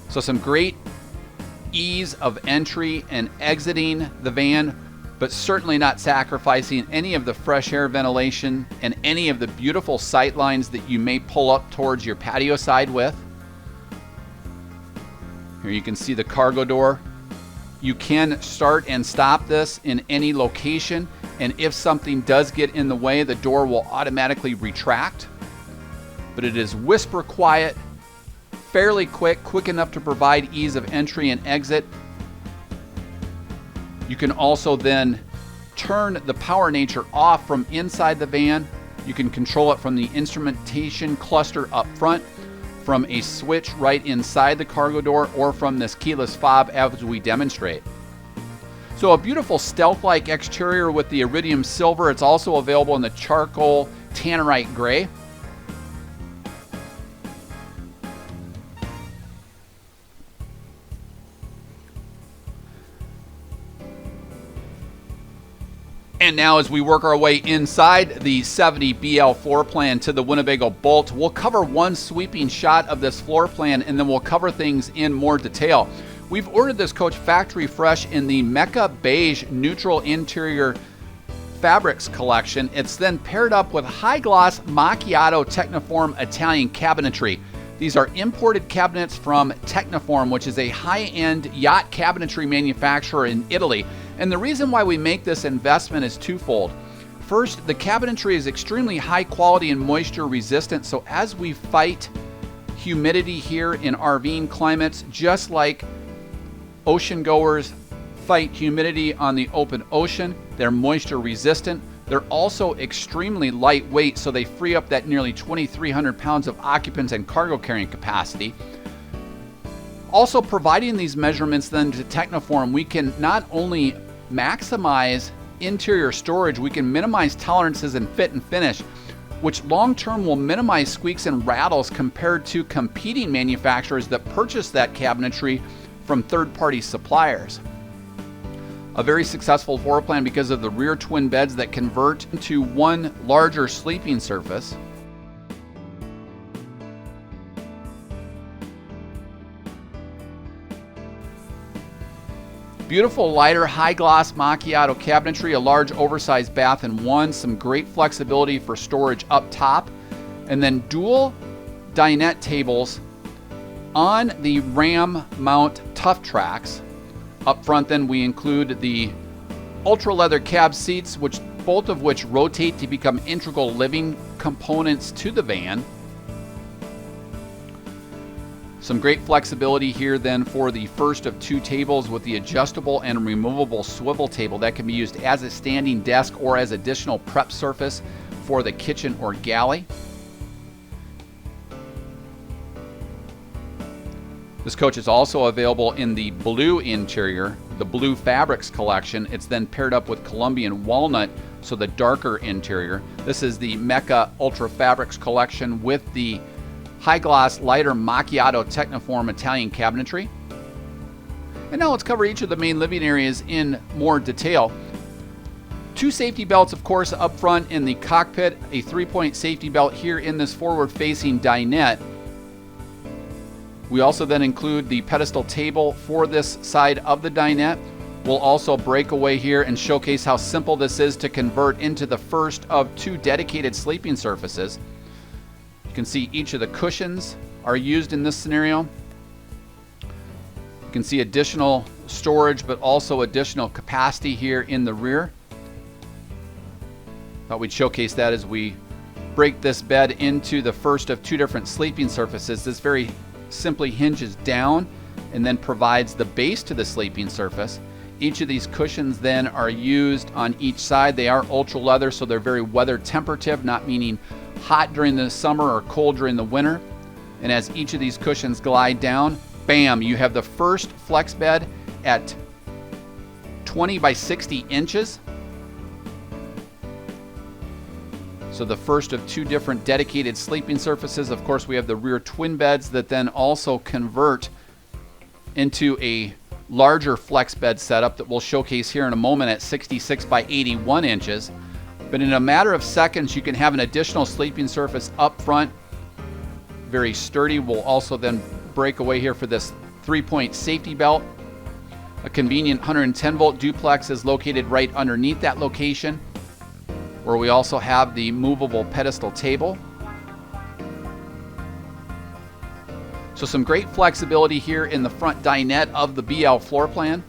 So some great ease of entry and exiting the van, but certainly not sacrificing any of the fresh air ventilation and any of the beautiful sight lines that you may pull up towards your patio side with. Here you can see the cargo door. You can start and stop this in any location, and if something does get in the way, the door will automatically retract. But it is whisper quiet, fairly quick enough to provide ease of entry and exit. You can also then turn the power nature off from inside the van. You can control it from the instrumentation cluster up front, from a switch right inside the cargo door, or from this keyless fob as we demonstrate. So a beautiful stealth-like exterior with the iridium silver. It's also available in the charcoal tannerite gray. And now as we work our way inside the 70BL floor plan to the Winnebago Boldt, we'll cover one sweeping shot of this floor plan, and then we'll cover things in more detail. We've ordered this coach factory fresh in the Mecha Beige Neutral Interior Fabrics collection. It's then paired up with high gloss macchiato Techniform Italian cabinetry. These are imported cabinets from Techniform, which is a high-end yacht cabinetry manufacturer in Italy. And the reason why we make this investment is twofold. First, the cabinetry is extremely high quality and moisture resistant, so as we fight humidity here in RVing climates, just like ocean goers fight humidity on the open ocean, they're moisture resistant. They're also extremely lightweight, so they free up that nearly 2,300 pounds of occupants and cargo carrying capacity. Also, providing these measurements then to Techniform, we can not only maximize interior storage, we can minimize tolerances in fit and finish, which long-term will minimize squeaks and rattles compared to competing manufacturers that purchase that cabinetry from third-party suppliers. A very successful floor plan because of the rear twin beds that convert into one larger sleeping surface. Beautiful lighter high gloss macchiato cabinetry, a large oversized bath in one, some great flexibility for storage up top, and then dual dinette tables on the ram mount tough tracks. Up front then we include the ultra leather cab seats, both of which rotate to become integral living components to the van. Some great flexibility here then for the first of two tables with the adjustable and removable swivel table that can be used as a standing desk or as additional prep surface for the kitchen or galley. This coach is also available in the blue interior, the blue fabrics collection. It's then paired up with Colombian walnut, so the darker interior. This is the Mecha Ultra Fabrics collection with the high gloss lighter macchiato Techniform Italian cabinetry. And now let's cover each of the main living areas in more detail. 2 safety belts, of course, up front in the cockpit, a 3-point safety belt here in this forward-facing dinette. We also then include the pedestal table for this side of the dinette. We'll also break away here and showcase how simple this is to convert into the first of 2 dedicated sleeping surfaces. You can see each of the cushions are used in this scenario. You can see additional storage, but also additional capacity here in the rear. Thought we'd showcase that as we break this bed into the first of 2 different sleeping surfaces. This very simply hinges down and then provides the base to the sleeping surface. Each of these cushions then are used on each side. They are ultra leather, so they're very weather temperative, not meaning hot during the summer or cold during the winter. And as each of these cushions glide down, bam, you have the first flex bed at 20 by 60 inches. So the first of 2 different dedicated sleeping surfaces. Of course, we have the rear twin beds that then also convert into a larger flex bed setup that we'll showcase here in a moment at 66 by 81 inches. But in a matter of seconds, you can have an additional sleeping surface up front. Very sturdy. We'll also then break away here for this 3-point safety belt. A convenient 110 volt duplex is located right underneath that location, where we also have the movable pedestal table. So some great flexibility here in the front dinette of the BL floor plan.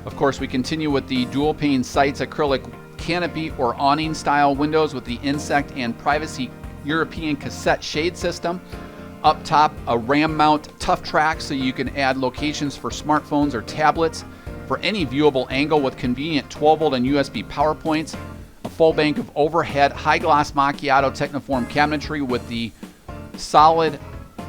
Of course, we continue with the dual pane sights, acrylic canopy or awning style windows with the insect and privacy European cassette shade system. Up top, a ram mount tough track so you can add locations for smartphones or tablets for any viewable angle with convenient 12 volt and USB power points. A full bank of overhead high gloss macchiato Technoform cabinetry with the solid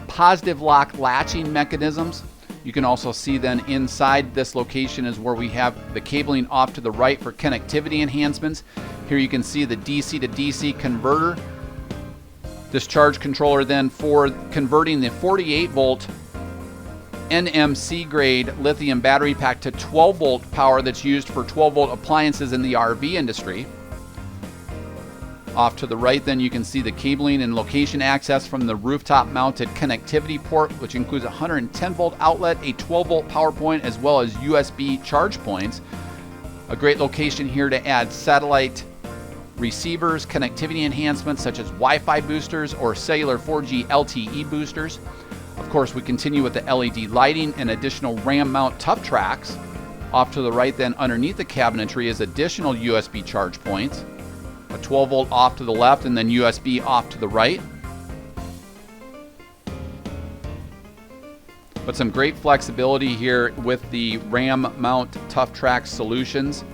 positive lock latching mechanisms. You can also see then inside this location is where we have the cabling off to the right for connectivity enhancements. Here you can see the DC to DC converter. This charge controller then for converting the 48 volt NMC grade lithium battery pack to 12 volt power that's used for 12 volt appliances in the RV industry. Off to the right then you can see the cabling and location access from the rooftop mounted connectivity port, which includes a 110 volt outlet, a 12 volt power point, as well as USB charge points. A great location here to add satellite receivers, connectivity enhancements such as Wi-Fi boosters or cellular 4G LTE boosters. Of course, we continue with the LED lighting and additional RAM mount tough tracks. Off to the right then underneath the cabinetry is additional USB charge points. A 12 volt off to the left and then USB off to the right. But some great flexibility here with the RAM mount tough track solutions.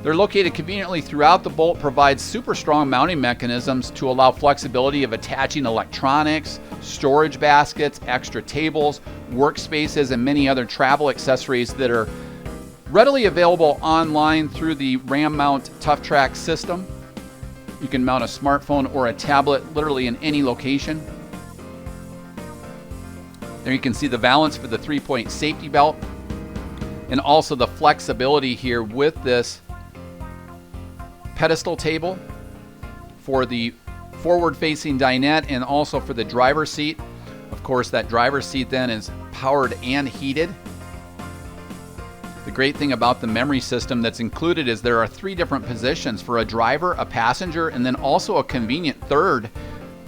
They're located conveniently throughout the Bolt, provides super strong mounting mechanisms to allow flexibility of attaching electronics, storage baskets, extra tables, workspaces, and many other travel accessories that are readily available online through the RAM mount tough track system. You can mount a smartphone or a tablet literally in any location. There you can see the valance for the 3-point safety belt and also the flexibility here with this pedestal table for the forward-facing dinette and also for the driver's seat. Of course, that driver's seat then is powered and heated. The great thing about the memory system that's included is there are 3 different positions for a driver, a passenger, and then also a convenient third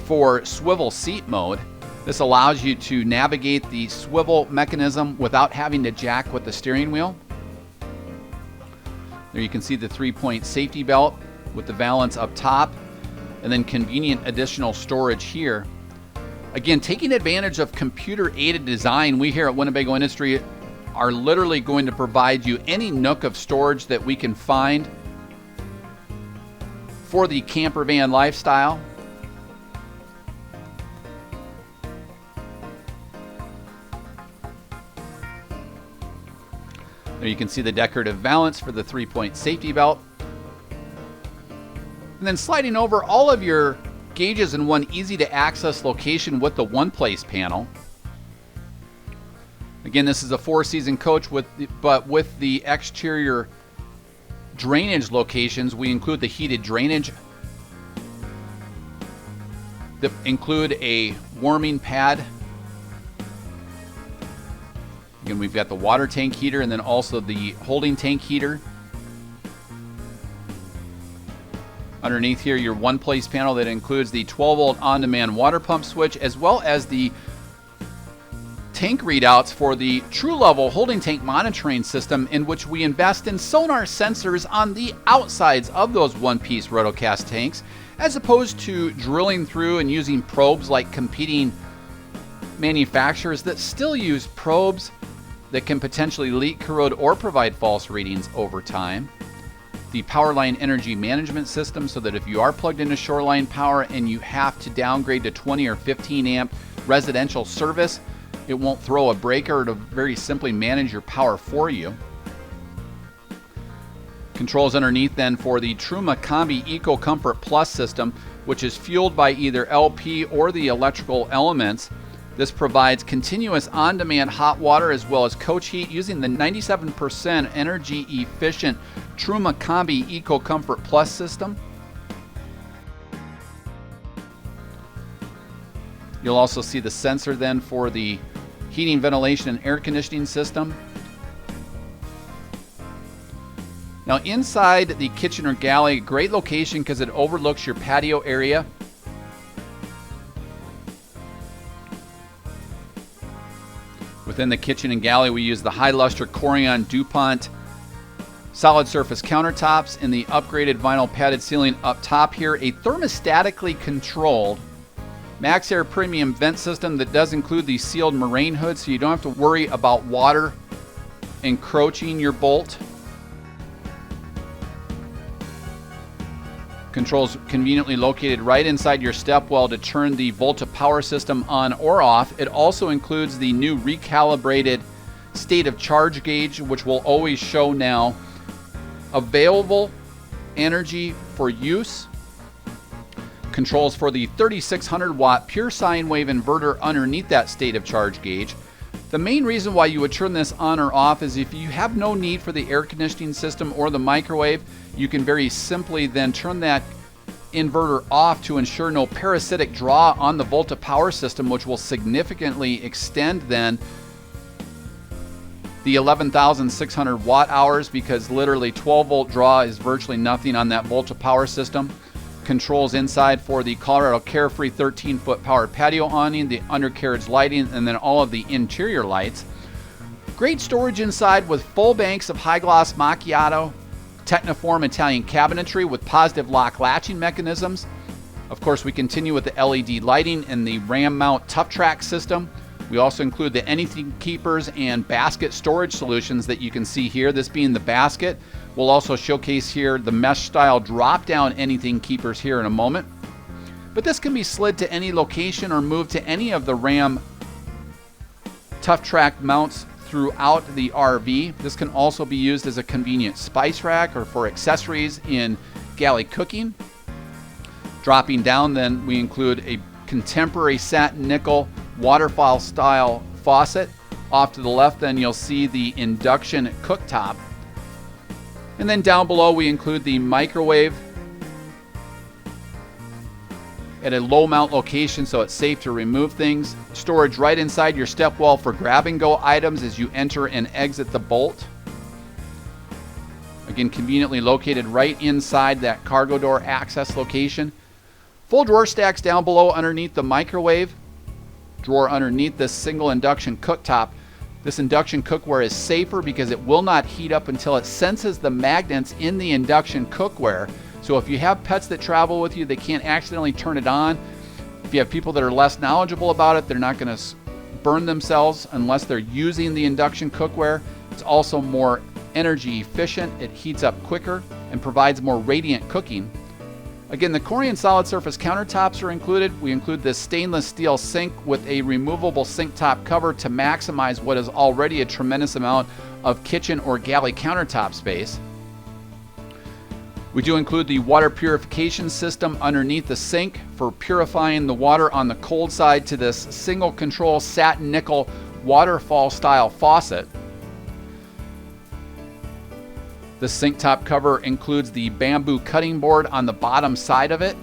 for swivel seat mode. This allows you to navigate the swivel mechanism without having to jack with the steering wheel. There you can see the 3-point safety belt with the valance up top and then convenient additional storage here. Again, taking advantage of computer-aided design, we here at Winnebago Industry are literally going to provide you any nook of storage that we can find for the camper van lifestyle. There you can see the decorative valance for the 3-point safety belt. And then sliding over all of your gauges in one easy to access location with the one place panel. Again, this is a 4-season coach, but with the exterior drainage locations, we include the heated drainage that include a warming pad. Again, we've got the water tank heater and then also the holding tank heater. Underneath here, your one-place panel that includes the 12-volt on-demand water pump switch, as well as the tank readouts for the true level holding tank monitoring system, in which we invest in sonar sensors on the outsides of those one-piece rotocast tanks, as opposed to drilling through and using probes like competing manufacturers that still use probes that can potentially leak, corrode, or provide false readings over time. The power line energy management system, so that if you are plugged into shoreline power and you have to downgrade to 20 or 15 amp residential service, it won't throw a breaker to very simply manage your power for you. Controls underneath then for the Truma Combi Eco Comfort Plus system, which is fueled by either LP or the electrical elements. This provides continuous on-demand hot water as well as coach heat using the 97% energy efficient Truma Combi Eco Comfort Plus system. You'll also see the sensor then for the heating, ventilation, and air conditioning system. Now inside the kitchen or galley, great location because it overlooks your patio area. Within the kitchen and galley, we use the high luster Corian DuPont solid surface countertops and the upgraded vinyl padded ceiling up top here. A thermostatically controlled Max Air Premium vent system that does include the sealed moraine hood, so you don't have to worry about water encroaching your Boldt. Controls conveniently located right inside your stepwell to turn the Volta Power System on or off. It also includes the new recalibrated state of charge gauge, which will always show now available energy for use. Controls for the 3600 watt pure sine wave inverter underneath that state of charge gauge. The main reason why you would turn this on or off is if you have no need for the air conditioning system or the microwave, you can very simply then turn that inverter off to ensure no parasitic draw on the Volta Power System, which will significantly extend then the 11,600 watt hours, because literally 12 volt draw is virtually nothing on that Volta Power System. Controls inside for the Colorado Carefree 13-foot powered patio awning, the undercarriage lighting, and then all of the interior lights. Great storage inside with full banks of high gloss macchiato Techniform Italian cabinetry with positive lock latching mechanisms. Of course, we continue with the LED lighting and the RAM mount Tough Track system. We also include the anything keepers and basket storage solutions that you can see here, this being the basket. We'll also showcase here the mesh style drop down anything keepers here in a moment. But this can be slid to any location or moved to any of the RAM Tough Track mounts throughout the RV. This can also be used as a convenient spice rack or for accessories in galley cooking. Dropping down then, we include a contemporary satin nickel waterfall style faucet. Off to the left then you'll see the induction cooktop. And then down below we include the microwave at a low mount location so it's safe to remove things. Storage right inside your stepwell for grab and go items as you enter and exit the Boldt. Again, conveniently located right inside that cargo door access location. Full drawer stacks down below underneath the microwave. Drawer underneath this single induction cooktop. This induction cookware is safer because it will not heat up until it senses the magnets in the induction cookware. So if you have pets that travel with you, they can't accidentally turn it on. If you have people that are less knowledgeable about it, they're not going to burn themselves unless they're using the induction cookware. It's also more energy efficient. It heats up quicker and provides more radiant cooking. Again, the Corian solid surface countertops are included. We include this stainless steel sink with a removable sink top cover to maximize what is already a tremendous amount of kitchen or galley countertop space. We do include the water purification system underneath the sink for purifying the water on the cold side to this single control satin nickel waterfall style faucet. The sink top cover includes the bamboo cutting board on the bottom side of it.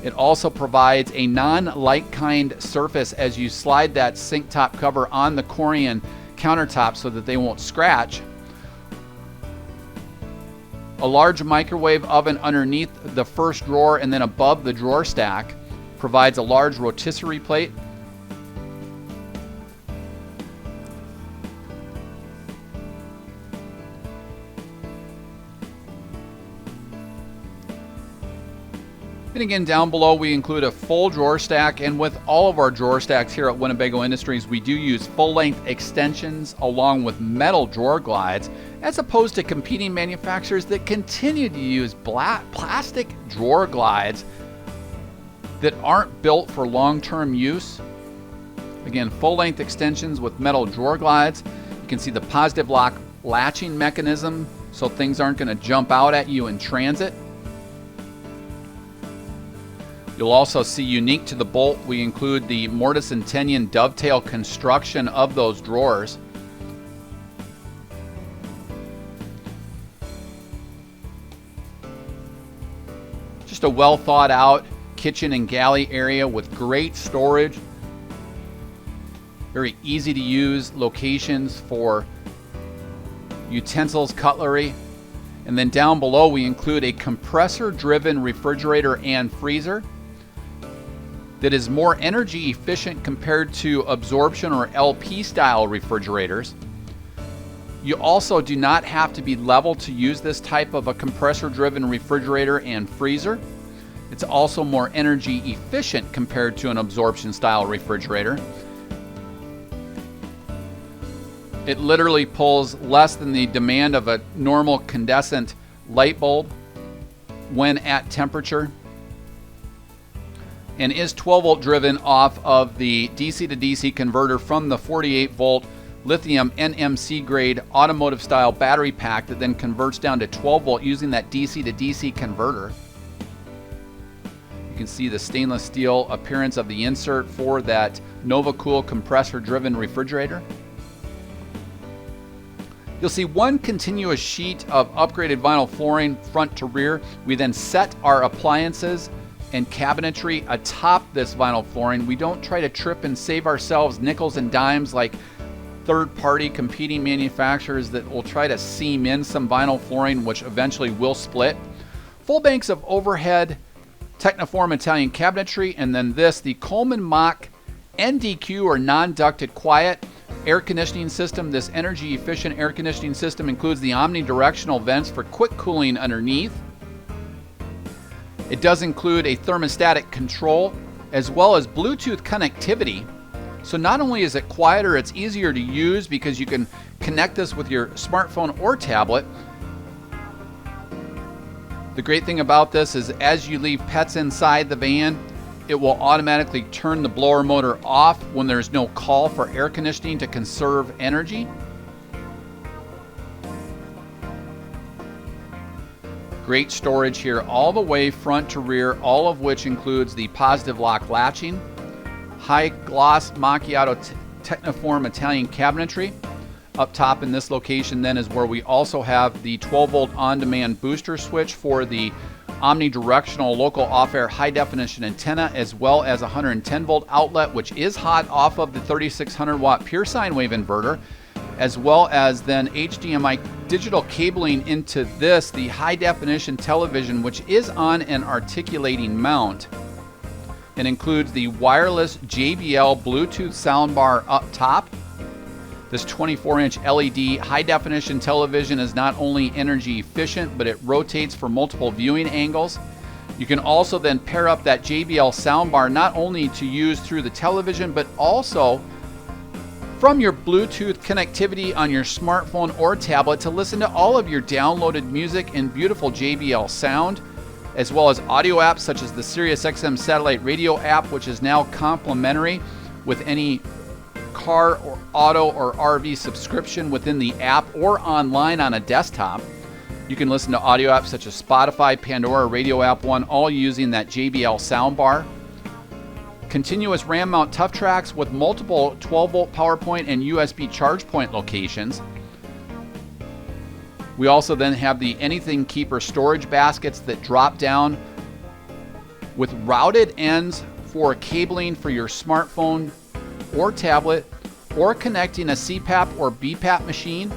It also provides a non-like-kind surface as you slide that sink top cover on the Corian countertop so that they won't scratch. A large microwave oven underneath the first drawer and then above the drawer stack provides a large rotisserie plate. And again, down below we include a full drawer stack, and with all of our drawer stacks here at Winnebago Industries, we do use full-length extensions along with metal drawer glides, as opposed to competing manufacturers that continue to use plastic drawer glides that aren't built for long-term use. Again, full-length extensions with metal drawer glides. You can see the positive lock latching mechanism so things aren't going to jump out at you in transit. You'll also see, unique to the Boldt, we include the mortise and tenon dovetail construction of those drawers. Just a well thought out kitchen and galley area with great storage. Very easy to use locations for utensils, cutlery. And then down below we include a compressor driven refrigerator and freezer that is more energy efficient compared to absorption or LP style refrigerators. You also do not have to be level to use this type of a compressor driven refrigerator and freezer. It's also more energy efficient compared to an absorption style refrigerator. It literally pulls less than the demand of a normal incandescent light bulb when at temperature, and is 12 volt driven off of the DC to DC converter from the 48 volt lithium NMC grade automotive style battery pack that then converts down to 12 volt using that DC to DC converter. You can see the stainless steel appearance of the insert for that NovaCool compressor driven refrigerator. You'll see one continuous sheet of upgraded vinyl flooring front to rear. We then set our appliances and cabinetry atop this vinyl flooring. We don't try to trip and save ourselves nickels and dimes like third-party competing manufacturers that will try to seam in some vinyl flooring, which eventually will split. Full banks of overhead Techniform Italian cabinetry, and then this, the Coleman Mach NDQ or non-ducted quiet air conditioning system. This energy efficient air conditioning system includes the omnidirectional vents for quick cooling underneath. It does include a thermostatic control as well as Bluetooth connectivity. So not only is it quieter, it's easier to use because you can connect this with your smartphone or tablet. The great thing about this is as you leave pets inside the van, it will automatically turn the blower motor off when there's no call for air conditioning to conserve energy. Great storage here all the way front to rear, all of which includes the positive lock latching, high gloss macchiato Techniform Italian cabinetry. Up top in this location then is where we also have the 12 volt on-demand booster switch for the omnidirectional local off-air high definition antenna, as well as a 110 volt outlet, which is hot off of the 3600 watt pure sine wave inverter, as well as then HDMI digital cabling into this, the high definition television, which is on an articulating mount. It includes the wireless JBL Bluetooth soundbar up top. This 24-inch LED high-definition television is not only energy efficient, but it rotates for multiple viewing angles. You can also then pair up that JBL soundbar not only to use through the television, but also from your Bluetooth connectivity on your smartphone or tablet to listen to all of your downloaded music and beautiful JBL sound, as well as audio apps such as the SiriusXM satellite radio app, which is now complimentary with any car or auto or RV subscription within the app or online on a desktop. You can listen to audio apps such as Spotify, Pandora, Radio App One, all using that JBL soundbar. Continuous RAM mount tough tracks with multiple 12-volt power point and USB charge point locations. We also then have the Anything Keeper storage baskets that drop down with routed ends for cabling for your smartphone or tablet, or connecting a CPAP or BPAP machine.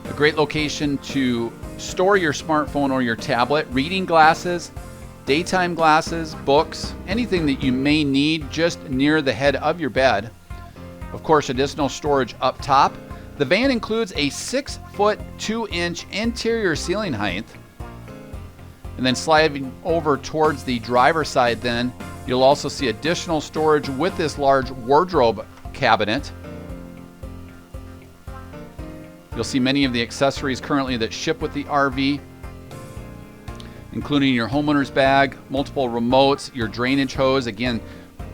A great location to store your smartphone or your tablet, reading glasses, daytime glasses, books, anything that you may need just near the head of your bed. Of course, additional storage up top. The van includes a 6-foot 2-inch interior ceiling height. And then sliding over towards the driver's side, then you'll also see additional storage with this large wardrobe cabinet. You'll see many of the accessories currently that ship with the RV, including your homeowner's bag, multiple remotes, your drainage hose. Again,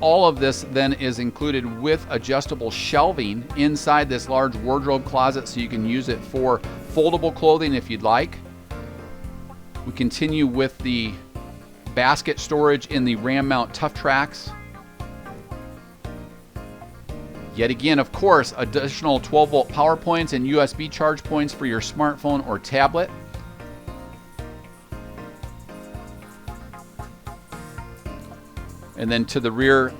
all of this then is included with adjustable shelving inside this large wardrobe closet, so you can use it for foldable clothing if you'd like. We continue with the basket storage in the RAM mount tough tracks. Yet again, of course, additional 12-volt power points and USB charge points for your smartphone or tablet. And then to the rear,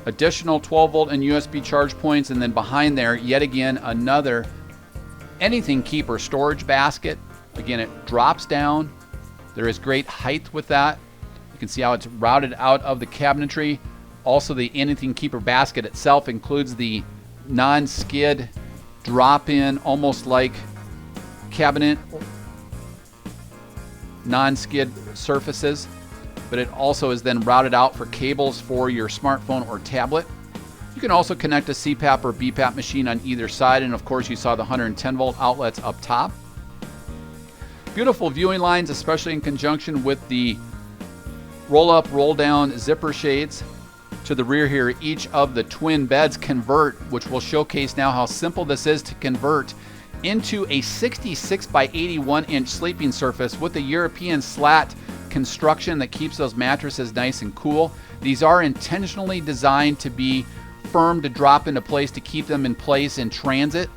additional 12-volt and USB charge points. And then behind there, yet again, another Anything Keeper storage basket. Again, it drops down. There is great height with that. You can see how it's routed out of the cabinetry. Also, the Anything Keeper basket itself includes the non-skid drop-in, almost like cabinet, non-skid surfaces. But it also is then routed out for cables for your smartphone or tablet. You can also connect a CPAP or BPAP machine on either side, and of course you saw the 110-volt outlets up top. Beautiful viewing lines, especially in conjunction with the roll-up, roll-down zipper shades. To the rear here, each of the twin beds convert, which will showcase now how simple this is to convert into a 66 by 81 inch sleeping surface with a European slat construction that keeps those mattresses nice and cool. These are intentionally designed to be firm to drop into place to keep them in place in transit.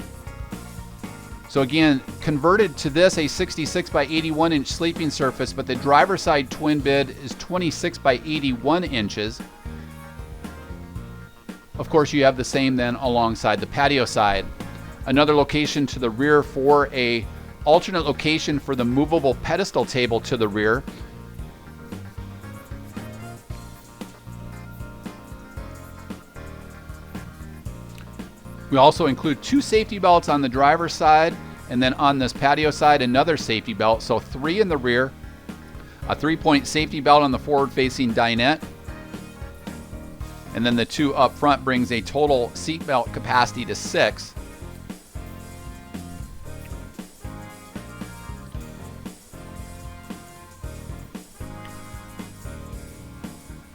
So again, converted to this, a 66 by 81 inch sleeping surface, but the driver's side twin bed is 26 by 81 inches. Of course, you have the same then alongside the patio side. Another location to the rear for a alternate location for the movable pedestal table to the rear. We also include 2 safety belts on the driver's side, and then on this patio side, another safety belt. So 3 in the rear, a 3-point safety belt on the forward-facing dinette, and then the 2 up front brings a total seat belt capacity to 6.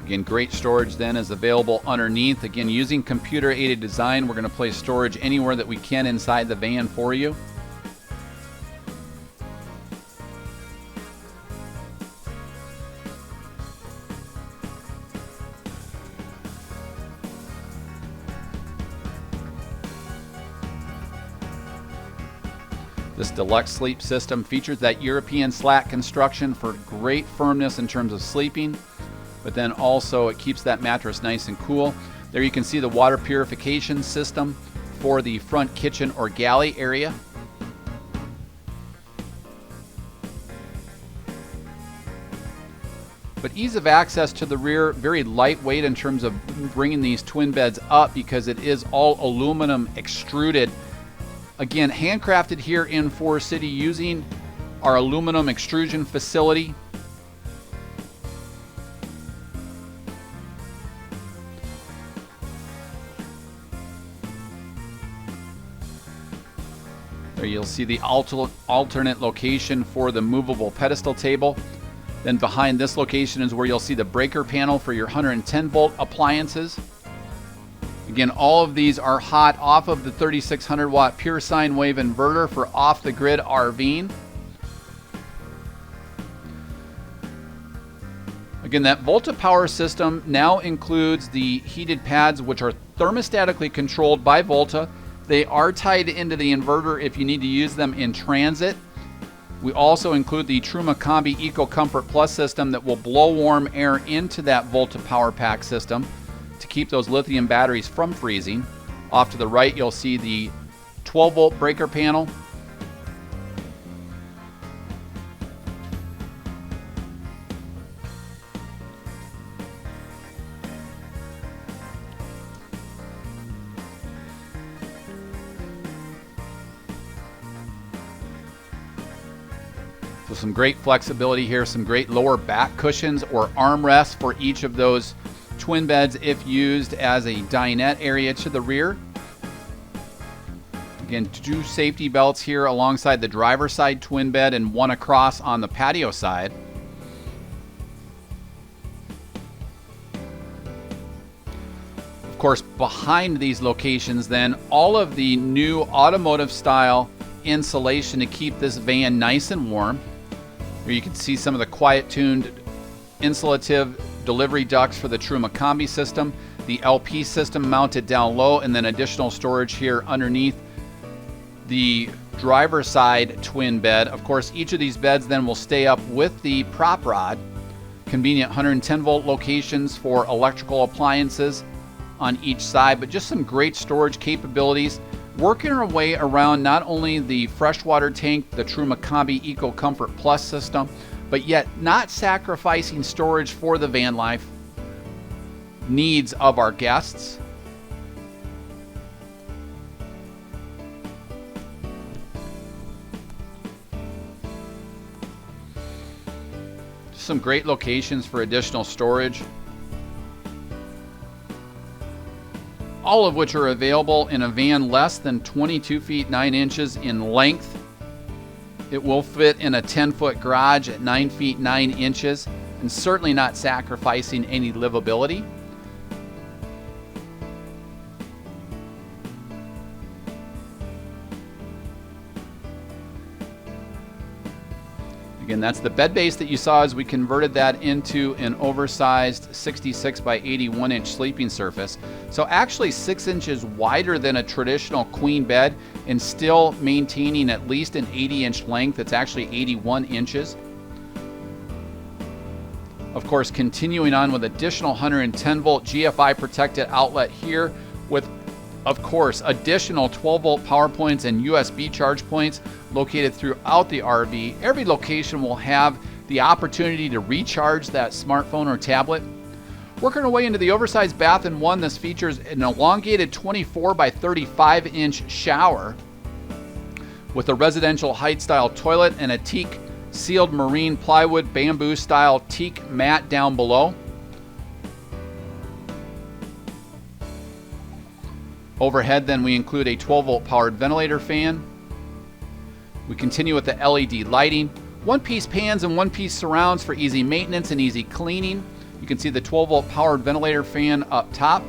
Again, great storage then is available underneath. Again, using computer-aided design, we're going to place storage anywhere that we can inside the van for you. This deluxe sleep system features that European slat construction for great firmness in terms of sleeping. But then also it keeps that mattress nice and cool. There you can see the water purification system for the front kitchen or galley area. But ease of access to the rear, very lightweight in terms of bringing these twin beds up because it is all aluminum extruded. Again, handcrafted here in Forest City using our aluminum extrusion facility. There you'll see the alternate location for the movable pedestal table. Then behind this location is where you'll see the breaker panel for your 110-volt appliances. Again, all of these are hot off of the 3600-watt pure sine wave inverter for off-the-grid RVing. Again, that Volta Power System now includes the heated pads, which are thermostatically controlled by Volta. They are tied into the inverter if you need to use them in transit. We also include the Truma Combi Eco Comfort Plus system that will blow warm air into that Volta Power Pack system to keep those lithium batteries from freezing. Off to the right, you'll see the 12-volt breaker panel. So some great flexibility here, some great lower back cushions or armrests for each of those twin beds if used as a dinette area to the rear. Again, 2 safety belts here alongside the driver's side twin bed and 1 across on the patio side. Of course, behind these locations then, all of the new automotive style insulation to keep this van nice and warm. Here you can see some of the quiet tuned insulative delivery ducts for the Truma Combi system, the LP system mounted down low, and then additional storage here underneath the driver's side twin bed. Of course, each of these beds then will stay up with the prop rod. Convenient 110 volt locations for electrical appliances on each side, but just some great storage capabilities. Working our way around not only the freshwater tank, the Truma Combi Eco Comfort Plus system, but yet not sacrificing storage for the van life needs of our guests. Some great locations for additional storage, all of which are available in a van less than 22 feet 9 inches in length. It will fit in a 10-foot garage at 9 feet 9 inches and certainly not sacrificing any livability. Again, that's the bed base that you saw as we converted that into an oversized 66 by 81 inch sleeping surface. So actually 6 inches wider than a traditional queen bed and still maintaining at least an 80 inch length. It's actually 81 inches. Of course, continuing on with additional 110 volt GFI protected outlet here with, of course, additional 12 volt power points and USB charge points located throughout the RV. Every location will have the opportunity to recharge that smartphone or tablet. Working our way into the oversized bath in one, this features an elongated 24 by 35 inch shower with a residential height style toilet and a teak sealed marine plywood bamboo style teak mat down below. Overhead then we include a 12 volt powered ventilator fan. We continue with the LED lighting, one-piece pans and one-piece surrounds for easy maintenance and easy cleaning. You can see the 12 volt powered ventilator fan up top.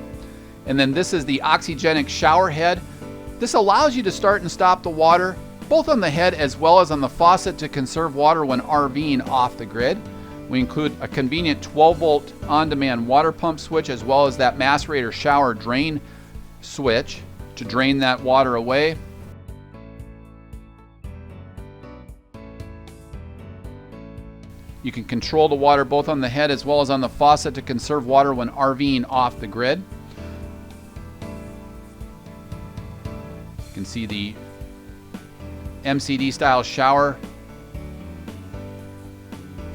And then this is the oxygenic shower head. This allows you to start and stop the water both on the head as well as on the faucet to conserve water when RVing off the grid. We include a convenient 12 volt on-demand water pump switch as well as that macerator shower drain switch to drain that water away. You can control the water both on the head as well as on the faucet to conserve water when RVing off the grid. You can see the MCD style shower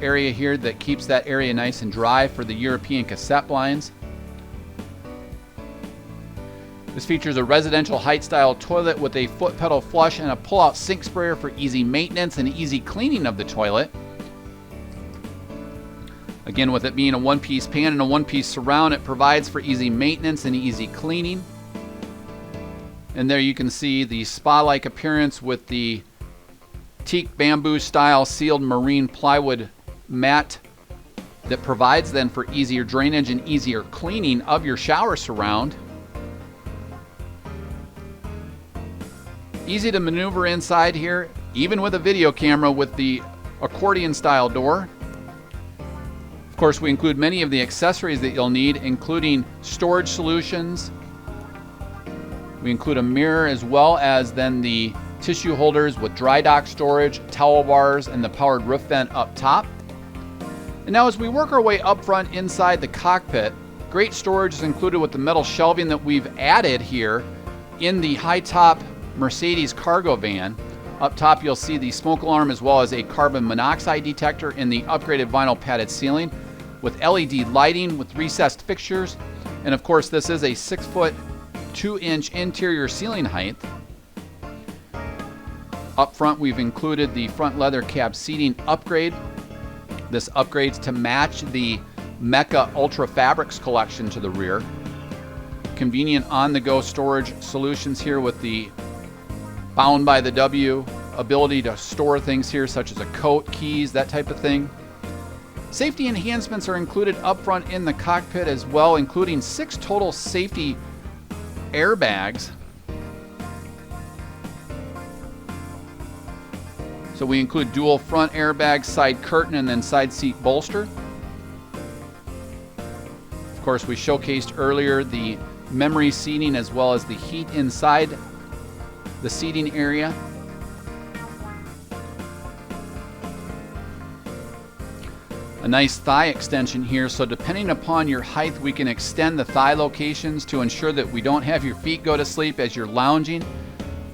area here that keeps that area nice and dry for the European cassette blinds. This features a residential height style toilet with a foot pedal flush and a pull-out sink sprayer for easy maintenance and easy cleaning of the toilet. Again, with it being a one-piece pan and a one-piece surround, it provides for easy maintenance and easy cleaning. And there you can see the spa-like appearance with the teak bamboo style sealed marine plywood mat that provides then for easier drainage and easier cleaning of your shower surround. Easy to maneuver inside here, even with a video camera with the accordion style door. Of course, we include many of the accessories that you'll need, including storage solutions. We include a mirror as well as then the tissue holders with dry dock storage, towel bars, and the powered roof vent up top. And now as we work our way up front inside the cockpit, great storage is included with the metal shelving that we've added here in the high-top Mercedes cargo van. Up top you'll see the smoke alarm as well as a carbon monoxide detector in the upgraded vinyl padded ceiling with LED lighting with recessed fixtures. And of course this is a 6-foot 2-inch interior ceiling height. Up front we've included the front leather cab seating upgrade. This upgrades to match the Mecha Ultra Fabrics collection to the rear. Convenient on-the-go storage solutions here with the bound by the W ability to store things here such as a coat, keys, that type of thing. Safety enhancements are included up front in the cockpit as well, including 6 total safety airbags. So we include dual front airbags, side curtain, and then side seat bolster. Of course, we showcased earlier the memory seating as well as the heat inside the seating area. A nice thigh extension here, so depending upon your height, we can extend the thigh locations to ensure that we don't have your feet go to sleep as you're lounging.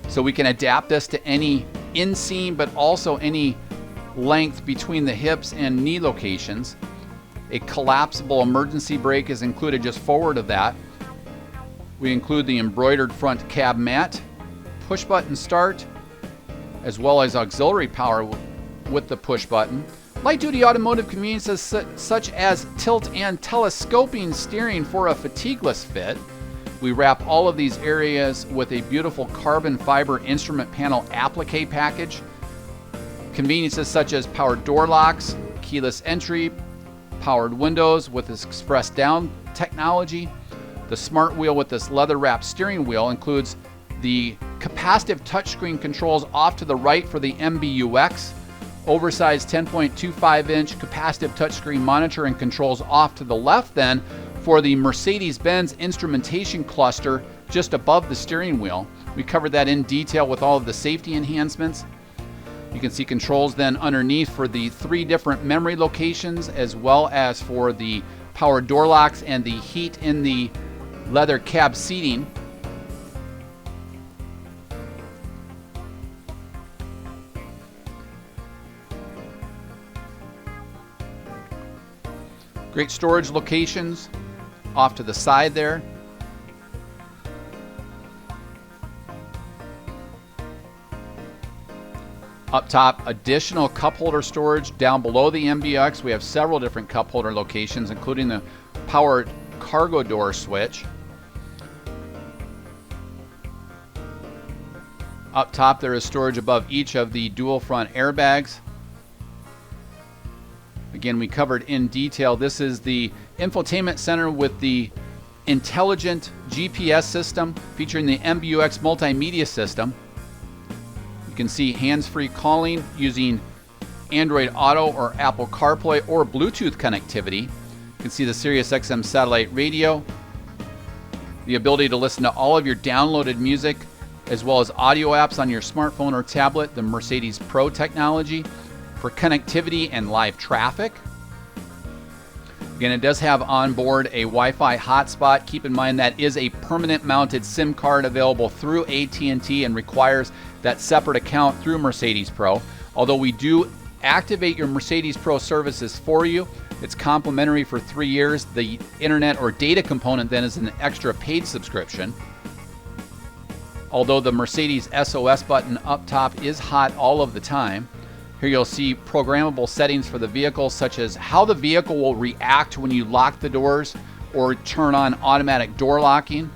So we can adapt this to any inseam, but also any length between the hips and knee locations. A collapsible emergency brake is included just forward of that. We include the embroidered front cab mat, push button start, as well as auxiliary power with the push button. Light duty automotive conveniences such as tilt and telescoping steering for a fatigueless fit. We wrap all of these areas with a beautiful carbon fiber instrument panel applique package. Conveniences such as powered door locks, keyless entry, powered windows with this express down technology. The smart wheel with this leather wrapped steering wheel includes the capacitive touchscreen controls off to the right for the MBUX, oversized 10.25 inch capacitive touchscreen monitor and controls off to the left then for the Mercedes Benz instrumentation cluster just above the steering wheel. We covered that in detail with all of the safety enhancements. You can see controls then underneath for the 3 different memory locations as well as for the power door locks and the heat in the leather cab seating. Great storage locations off to the side there. Up top, additional cup holder storage down below the MBUX. We have several different cup holder locations, including the powered cargo door switch. Up top, there is storage above each of the dual front airbags. Again, we covered in detail. This is the infotainment center with the intelligent GPS system featuring the MBUX multimedia system. You can see hands-free calling using Android Auto or Apple CarPlay or Bluetooth connectivity. You can see the SiriusXM satellite radio, the ability to listen to all of your downloaded music as well as audio apps on your smartphone or tablet, the Mercedes Pro technology for connectivity and live traffic. Again, it does have on board a Wi-Fi hotspot. Keep in mind that is a permanent mounted SIM card available through AT&T and requires that separate account through Mercedes Pro. Although we do activate your Mercedes Pro services for you, it's complimentary for 3 years. The internet or data component then is an extra paid subscription. Although the Mercedes SOS button up top is hot all of the time. Here you'll see programmable settings for the vehicle, such as how the vehicle will react when you lock the doors or turn on automatic door locking.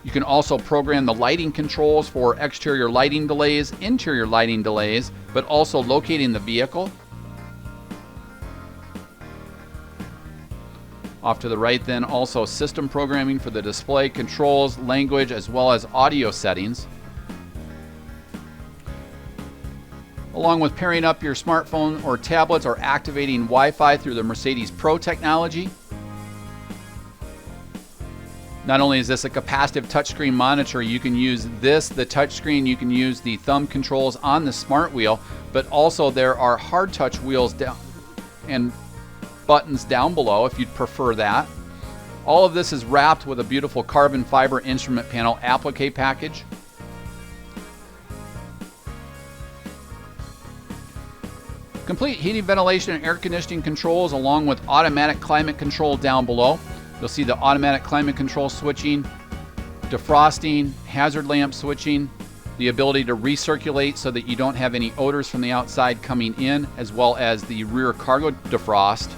You can also program the lighting controls for exterior lighting delays, interior lighting delays, but also locating the vehicle. Off to the right then, also system programming for the display, controls, language, as well as audio settings. along with pairing up your smartphone or tablets or activating Wi-Fi through the Mercedes Pro technology. Not only is this a capacitive touchscreen monitor, you can use this, the touchscreen, you can use the thumb controls on the smart wheel, but also there are hard touch wheels down and buttons down below if you'd prefer that. All of this is wrapped with a beautiful carbon fiber instrument panel applique package. Complete heating, ventilation, and air conditioning controls along with automatic climate control down below. You'll see the automatic climate control switching, defrosting, hazard lamp switching, the ability to recirculate so that you don't have any odors from the outside coming in, as well as the rear cargo defrost.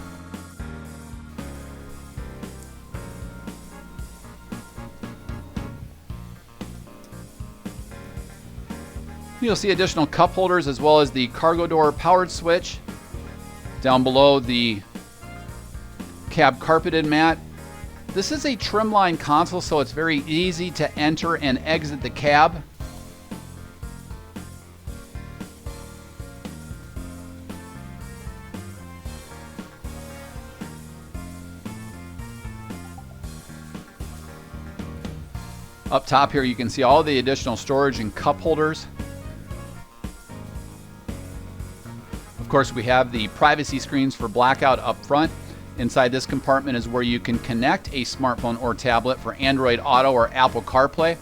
You'll see additional cup holders as well as the cargo door powered switch. Down below, the cab carpeted mat. This is a trimline console, so it's very easy to enter and exit the cab. Up top here, you can see all the additional storage and cup holders. Of course, we have the privacy screens for blackout up front. Inside this compartment is where you can connect a smartphone or tablet for Android Auto or Apple CarPlay.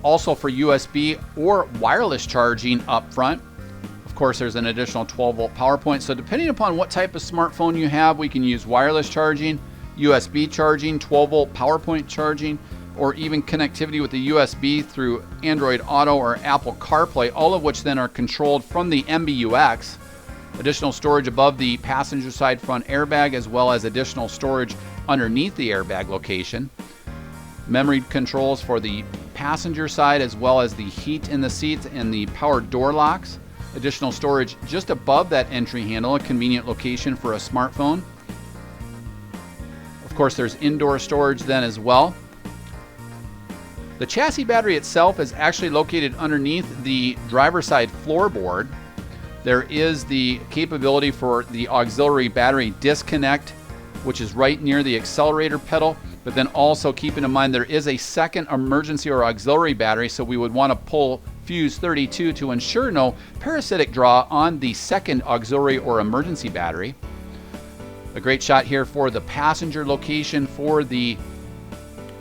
Also for USB or wireless charging up front. Of course, there's an additional 12-volt power point. So depending upon what type of smartphone you have, we can use wireless charging, USB charging, 12-volt power point charging, or even connectivity with the USB through Android Auto or Apple CarPlay, all of which then are controlled from the MBUX. Additional storage above the passenger side front airbag, as well as additional storage underneath the airbag location. Memory controls for the passenger side, as well as the heat in the seats and the power door locks. Additional storage just above that entry handle, a convenient location for a smartphone. Of course, there's indoor storage then as well. The chassis battery itself is actually located underneath the driver's side floorboard. There is the capability for the auxiliary battery disconnect, which is right near the accelerator pedal, but then also keeping in mind there is a second emergency or auxiliary battery, so we would want to pull fuse 32 to ensure no parasitic draw on the second auxiliary or emergency battery. A great shot here for the passenger location for the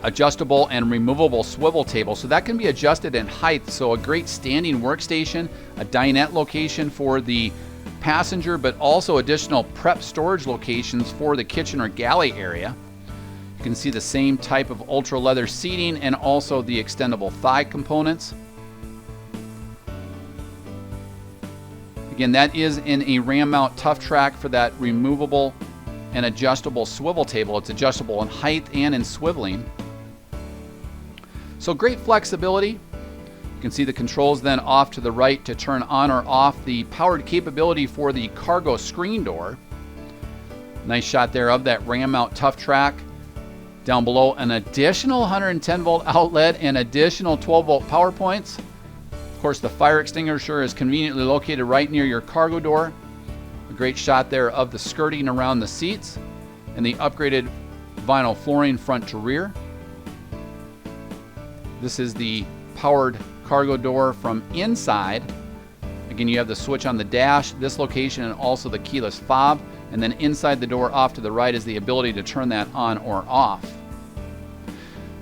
adjustable and removable swivel table, so that can be adjusted in height. So a great standing workstation, a dinette location for the passenger, but also additional prep storage locations for the kitchen or galley area. You can see the same type of ultra leather seating and also the extendable thigh components. Again, that is in a ram mount tough track for that removable and adjustable swivel table. It's adjustable in height and in swiveling. So great flexibility. You can see the controls then off to the right to turn on or off the powered capability for the cargo screen door. Nice shot there of that ram mount tough track. Down below, an additional 110 volt outlet and additional 12 volt power points. Of course, the fire extinguisher is conveniently located right near your cargo door. A great shot there of the skirting around the seats and the upgraded vinyl flooring front to rear. This is the powered cargo door from inside. Again, you have the switch on the dash, this location, and also the keyless fob. And then inside the door off to the right is the ability to turn that on or off.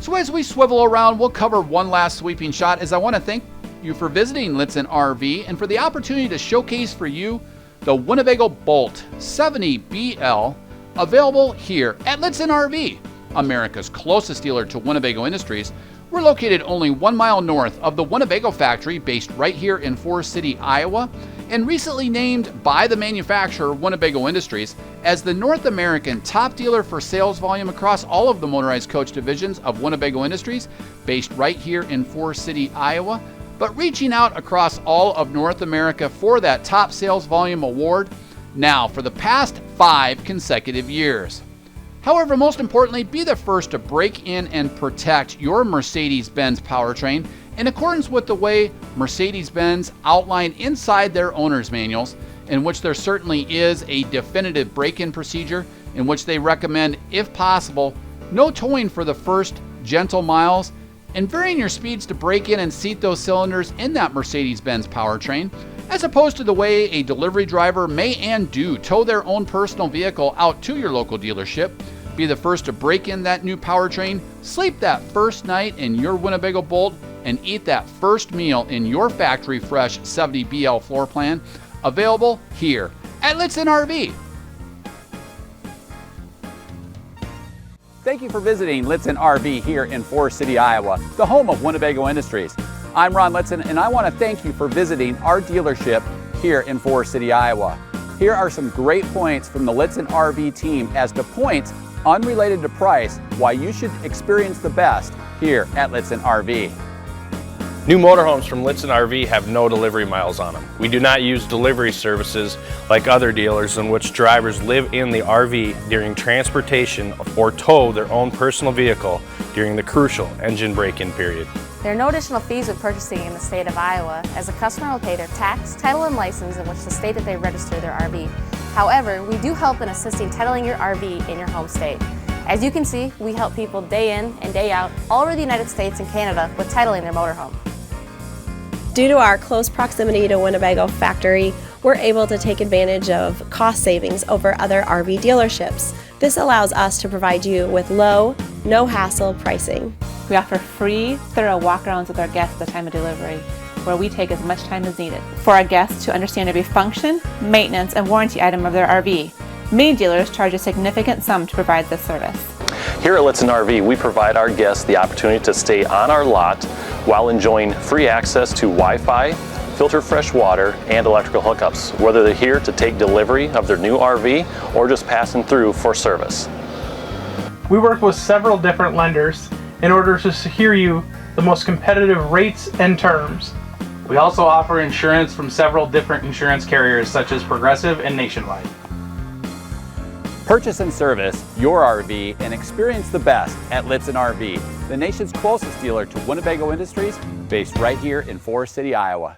So as we swivel around, we'll cover one last sweeping shot, as I want to thank you for visiting Lichtsinn RV and for the opportunity to showcase for you the Winnebago Boldt 70BL, available here at Lichtsinn RV, America's closest dealer to Winnebago Industries. We're located only 1 mile north of the Winnebago factory, based right here in Forest City, Iowa, and recently named by the manufacturer, Winnebago Industries, as the North American top dealer for sales volume across all of the motorized coach divisions of Winnebago Industries, based right here in Forest City, Iowa, but reaching out across all of North America for that top sales volume award now for the past 5 consecutive years. However, most importantly, be the first to break in and protect your Mercedes Benz powertrain in accordance with the way Mercedes Benz outlined inside their owner's manuals, in which there certainly is a definitive break-in procedure in which they recommend, if possible, no towing for the first gentle miles, and varying your speeds to break in and seat those cylinders in that Mercedes Benz powertrain, as opposed to the way a delivery driver may and do tow their own personal vehicle out to your local dealership, be the first to break in that new powertrain, sleep that first night in your Winnebago Boldt, and eat that first meal in your factory fresh 70BL floor plan, available here at Litson RV. Thank you for visiting Litson RV here in Forest City, Iowa, the home of Winnebago Industries. I'm Ron Litson, and I want to thank you for visiting our dealership here in Forest City, Iowa. Here are some great points from the Litson RV team as to points unrelated to price why you should experience the best here at Litson RV. New motorhomes from Litson RV have no delivery miles on them. We do not use delivery services like other dealers in which drivers live in the RV during transportation or tow their own personal vehicle during the crucial engine break-in period. There are no additional fees with purchasing in the state of Iowa, as a customer will pay their tax, title, and license in which the state that they register their RV. However, we do help in assisting titling your RV in your home state. As you can see, we help people day in and day out all over the United States and Canada with titling their motorhome. Due to our close proximity to Winnebago factory, we're able to take advantage of cost savings over other RV dealerships. This allows us to provide you with low, no-hassle pricing. We offer free, thorough walkarounds with our guests at the time of delivery, where we take as much time as needed for our guests to understand every function, maintenance, and warranty item of their RV. Many dealers charge a significant sum to provide this service. Here at Litson RV, we provide our guests the opportunity to stay on our lot while enjoying free access to Wi-Fi, filtered fresh water, and electrical hookups, whether they're here to take delivery of their new RV or just passing through for service. We work with several different lenders in order to secure you the most competitive rates and terms. We also offer insurance from several different insurance carriers such as Progressive and Nationwide. Purchase and service your RV and experience the best at Litson RV, the nation's closest dealer to Winnebago Industries, based right here in Forest City, Iowa.